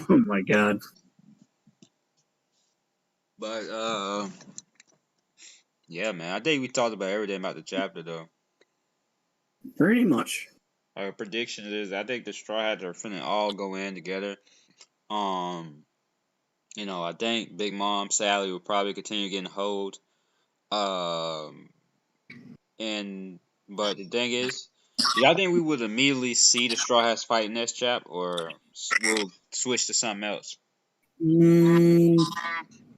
Oh my God. But yeah, man. I think we talked about everything about the chapter though. Pretty much. Our prediction is I think the Straw Hats are finna all go in together. I think Big Mom Sally will probably continue getting hold. Um, but the thing is, do y'all think we would immediately see the Straw Hats fight next chap, or we'll switch to something else?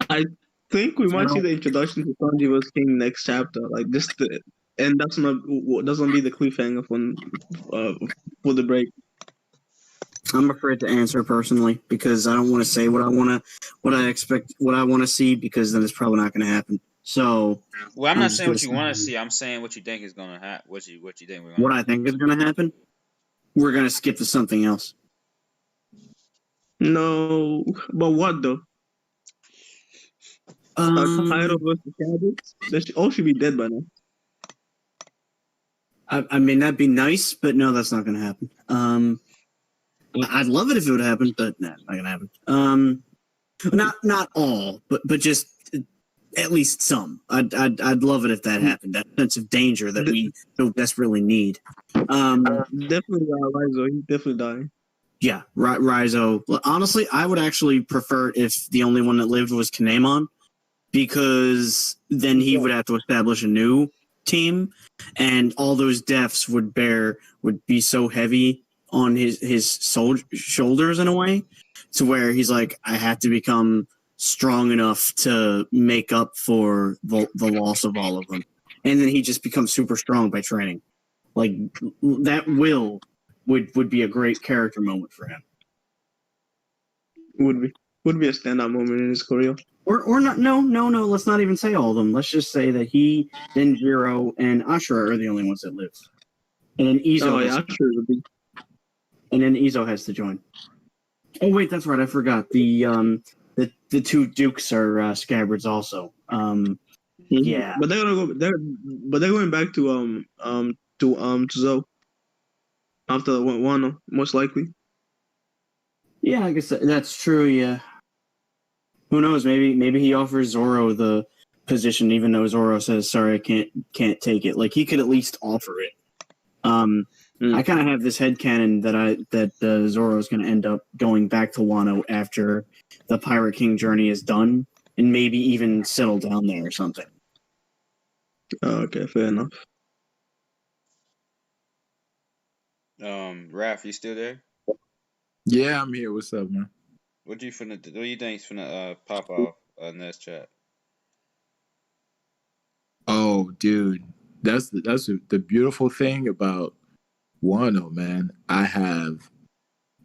I think we might see the introduction to Sanji vs. King next chapter. Like and that's not be the cliffhanger for the break. I'm afraid to answer personally because I don't want to say what I expect, what I want to see, because then it's probably not going to happen. So, well, I'm not saying what you want to see. I'm saying what you think is going to happen. What you think we're going? What I think is going to happen? We're going to skip to something else. No, but what though? Kaido versus Cadets? They all should be dead by now. I mean, that'd be nice, but no, that's not going to happen. I'd love it if it would happen, but no, not going to happen. Not all, but just at least some. I'd love it if that happened. That sense of danger that we so desperately need. Definitely Rizzo. He's definitely dying. Yeah, Rizzo. Honestly, I would actually prefer if the only one that lived was Kinemon, because then he would have to establish a new team, and all those deaths would be so heavy on his shoulders in a way, to where he's like, I have to become strong enough to make up for the loss of all of them, and then he just becomes super strong by training. Like that would be a great character moment for him. Would be a standout moment in his career. Or not? No. Let's not even say all of them. Let's just say that he, Denjiro, and Ashura are the only ones that live, and then Izo. And then Izo has to join. Oh wait, that's right. I forgot the two Dukes are scabbards also. Yeah, but they're gonna go. They're going back to Zoe after Wano, most likely. Yeah, I guess that's true. Yeah. Who knows? Maybe he offers Zoro the position, even though Zoro says, "Sorry, I can't take it." Like he could at least offer it. I kind of have this headcanon that Zoro is going to end up going back to Wano after the Pirate King journey is done, and maybe even settle down there or something. Oh, okay, fair enough. Raph, you still there? Yeah, I'm here. What's up, man? What do you think's finna pop off next chat? Oh, dude, that's the beautiful thing about Wano, man. I have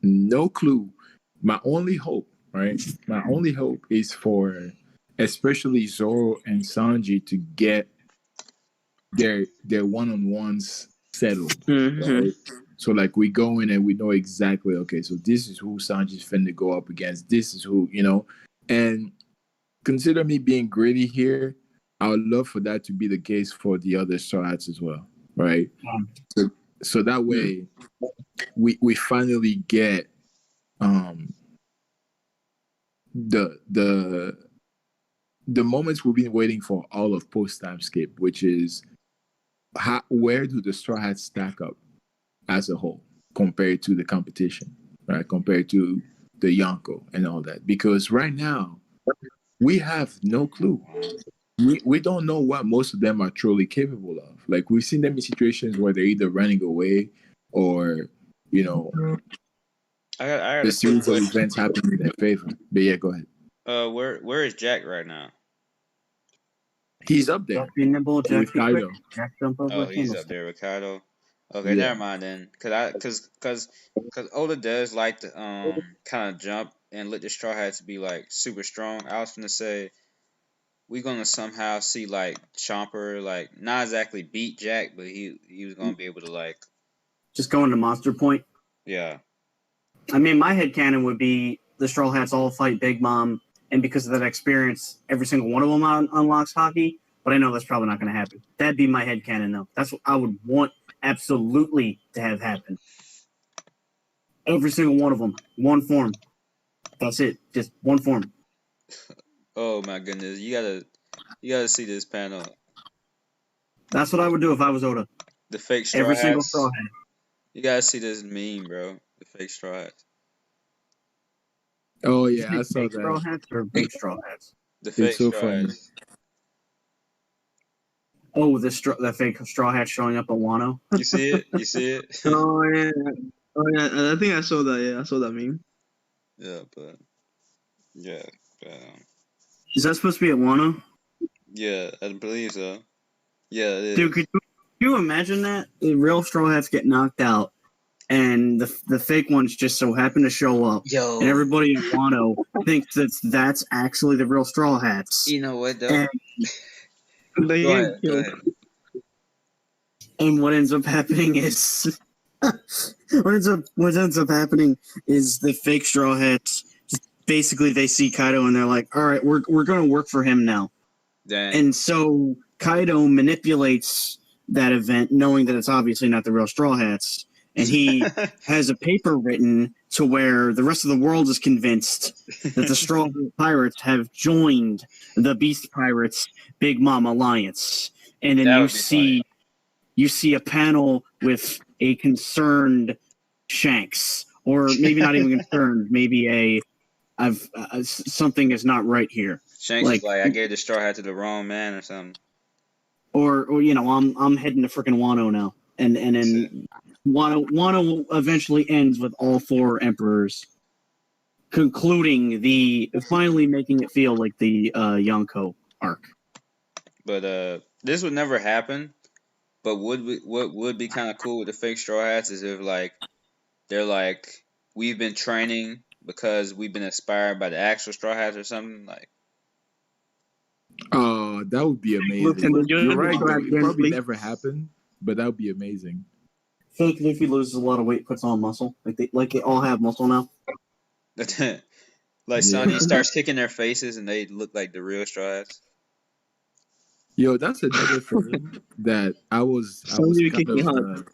no clue. My only hope, right? My only hope is for especially Zoro and Sanji to get their one-on-ones settled, right? So like we go in and we know exactly, okay, so this is who Sanji's finna go up against. This is who, and consider me being greedy here. I would love for that to be the case for the other Straw Hats as well, right? So that way we finally get the moments we've been waiting for all of post time skip, which is where do the Straw Hats stack up as a whole compared to the competition, right? Compared to the Yonko and all that, because right now we have no clue. We don't know what most of them are truly capable of. Like we've seen them in situations where they're either running away or, you know, I got the a quick series of question. events happen in their favor. But yeah, go ahead. Where is Jack right now? He's up there Jack be nimble, Jack with be quick, Kaido. Jack jump over Oh, a he's up candlestick. there with Kaido. Okay, Yeah. never mind then. Cause Oda does like to kind of jump and let the Straw Hats be like super strong. I was gonna say we gonna somehow see like Chomper like not exactly beat Jack, but he was gonna be able to like Just going to Monster Point. yeah. I mean, my headcanon would be the Straw Hats all fight Big Mom, and because of that experience, every single one of them unlocks hockey. But I know that's probably not going to happen. That'd be my headcanon, though. That's what I would want absolutely to have happen. Every single one of them, one form. That's it. Just one form. Oh my goodness, you gotta see this panel. That's what I would do if I was Oda. The fake Straw Every single Straw Hats. Hat. You gotta see this meme, bro. The fake Straw Hats. Oh Did you yeah, I say saw fake Straw that. Hats or big Straw Hats? The It's fake so Straw funny. Hats. Oh, the fake Straw Hat showing up at Wano. You see it? You see it? Oh yeah, oh yeah. I think I saw that. Yeah, I saw that meme. Yeah, but yeah, but, Is that supposed to be at Wano? yeah, I believe so. Yeah, it Dude, is. could you imagine that? The real Straw Hats get knocked out, and the fake ones just so happen to show up, Yo, and everybody in Wano thinks that's actually the real Straw Hats. you know what though? And, They Go get ahead, go killed. ahead. and what ends up happening is what ends up happening is the fake Straw Hats just basically they see Kaido and they're like, all right, we're gonna work for him now. Dang. And so Kaido manipulates that event, knowing that it's obviously not the real Straw Hats, and he has a paper written to where the rest of the world is convinced that the Straw Hat Pirates have joined the Beast Pirates Big Mom Alliance. And then That you would be funny. see a panel with a concerned Shanks, or maybe not even concerned, maybe something is not right here. Shanks Like, is like, I gave the Straw Hat to the wrong man or something. or you know, I'm heading to freaking Wano now, and That's it. then Wano eventually ends with all four emperors concluding finally making it feel like the Yonko arc. But this would never happen. But what would be kind of cool with the fake Straw Hats is if like they're like we've been training because we've been inspired by the actual Straw Hats or something like. Oh, that would be amazing. And they joined You're the right, Straw though. Hats It probably eventually. never happened, but that would be amazing. Fake Luffy loses a lot of weight, puts on muscle. Like they all have muscle now. Like Yeah. Sanji starts kicking their faces and they look like the real Straw Hats. Yo, that's another thing that I was Somebody kind kicking of hard.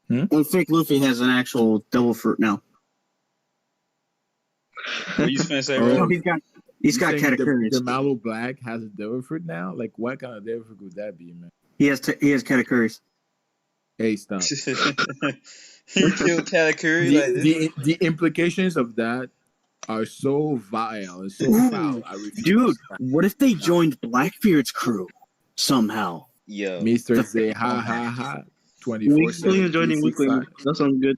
And Fake Luffy has an actual devil fruit now. What you finna say, Oh, bro? He's got saying Katakuri. the Malo Black has a devil fruit now? Like, what kind of devil fruit would that be, man? He has Katakuri. Hey, stop. He killed Katakuri like this. The implications of that are so vile and so foul. I refuse. Dude, what if they joined Blackbeard's crew somehow? Yo, Mr. Say ha ha ha 'Weakling joining 24/7 Weakling. That sounds good.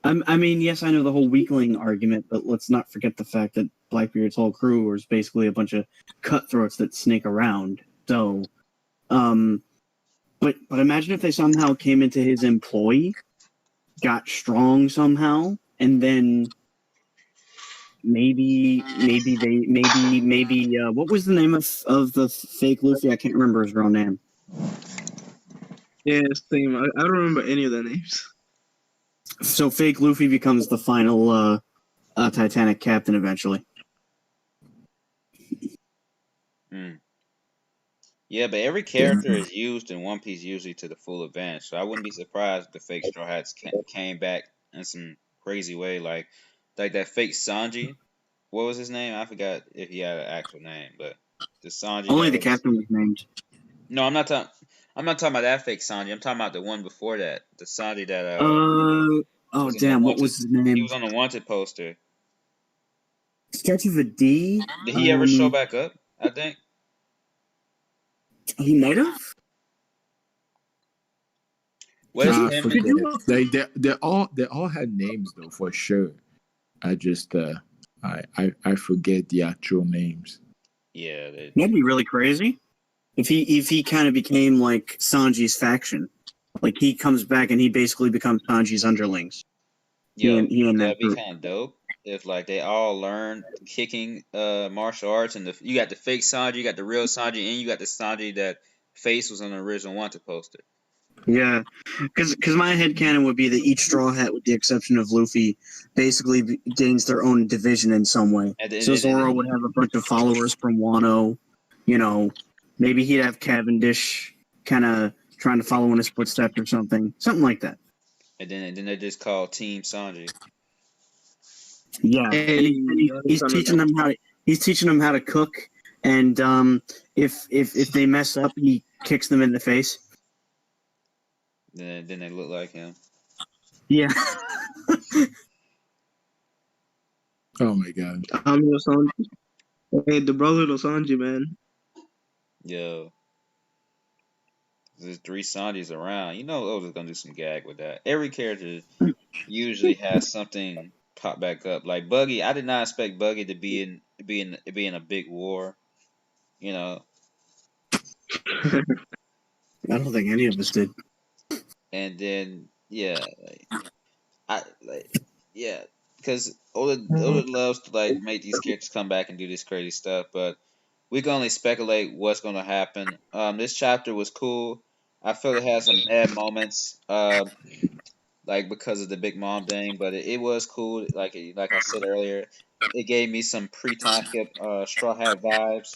I mean, yes, I know the whole weakling argument, but let's not forget the fact that Blackbeard's whole crew is basically a bunch of cutthroats that snake around. So, but imagine if they somehow came into his employ, got strong somehow, and then maybe what was the name of the fake Luffy? I can't remember his real name. Yeah, same. I don't remember any of the names. So fake Luffy becomes the final Titanic captain eventually. yeah, but every character is used in One Piece usually to the full advantage. So I wouldn't be surprised if the fake Straw Hats came back in some crazy way, like that fake Sanji. What was his name? I forgot if he had an actual name, but the Sanji. Only the captain was named. No, I'm not talking. I'm not talking about that fake Sanji. I'm talking about the one before that. The Sanji that Oh damn! What was his name? He was on the wanted poster. Starts with a D. Did he ever show back up? I think. He might have. What is I him? forget. They all had names though for sure. I just I forget the actual names. Yeah. That'd be really crazy if he kind of became like Sanji's faction. Like he comes back and he basically becomes Sanji's underlings. Yo, He and that that'd be group. kind of dope if like they all learned kicking martial arts, and you got the fake Sanji, you got the real Sanji, and you got the Sanji that Face was on the original Wanted poster. Yeah, because my headcanon would be that each Straw Hat, with the exception of Luffy, basically gains their own division in some way. So Zoro would have a bunch of followers from Wano. You know, maybe he'd have Cavendish kind of trying to follow in his footsteps or something like that. And then they just call Team Sanji. Yeah, Hey, and he's teaching them how to cook, and if they mess up, he kicks them in the face. Then they look like him. Yeah. Oh my god. Your Sanji. Hey, the brotherhood of Sanji, man. Yo, there's 3 Sanjis around. You know, Oda's gonna do some gag with that. Every character usually has something pop back up. Like Buggy, I did not expect Buggy to be in a big war. You know, I don't think any of us did. and then yeah, yeah, because Oda loves to like make these characters come back and do this crazy stuff, but we can only speculate what's gonna happen. This chapter was cool. I feel it had some bad moments, like because of the Big Mom thing, but it was cool. Like I said earlier, it gave me some pre-time skip Straw Hat vibes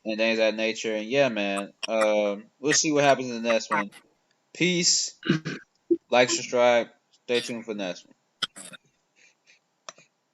and things of that nature. And yeah, man, we'll see what happens in the next one. Peace. Like, subscribe. Stay tuned for the next one.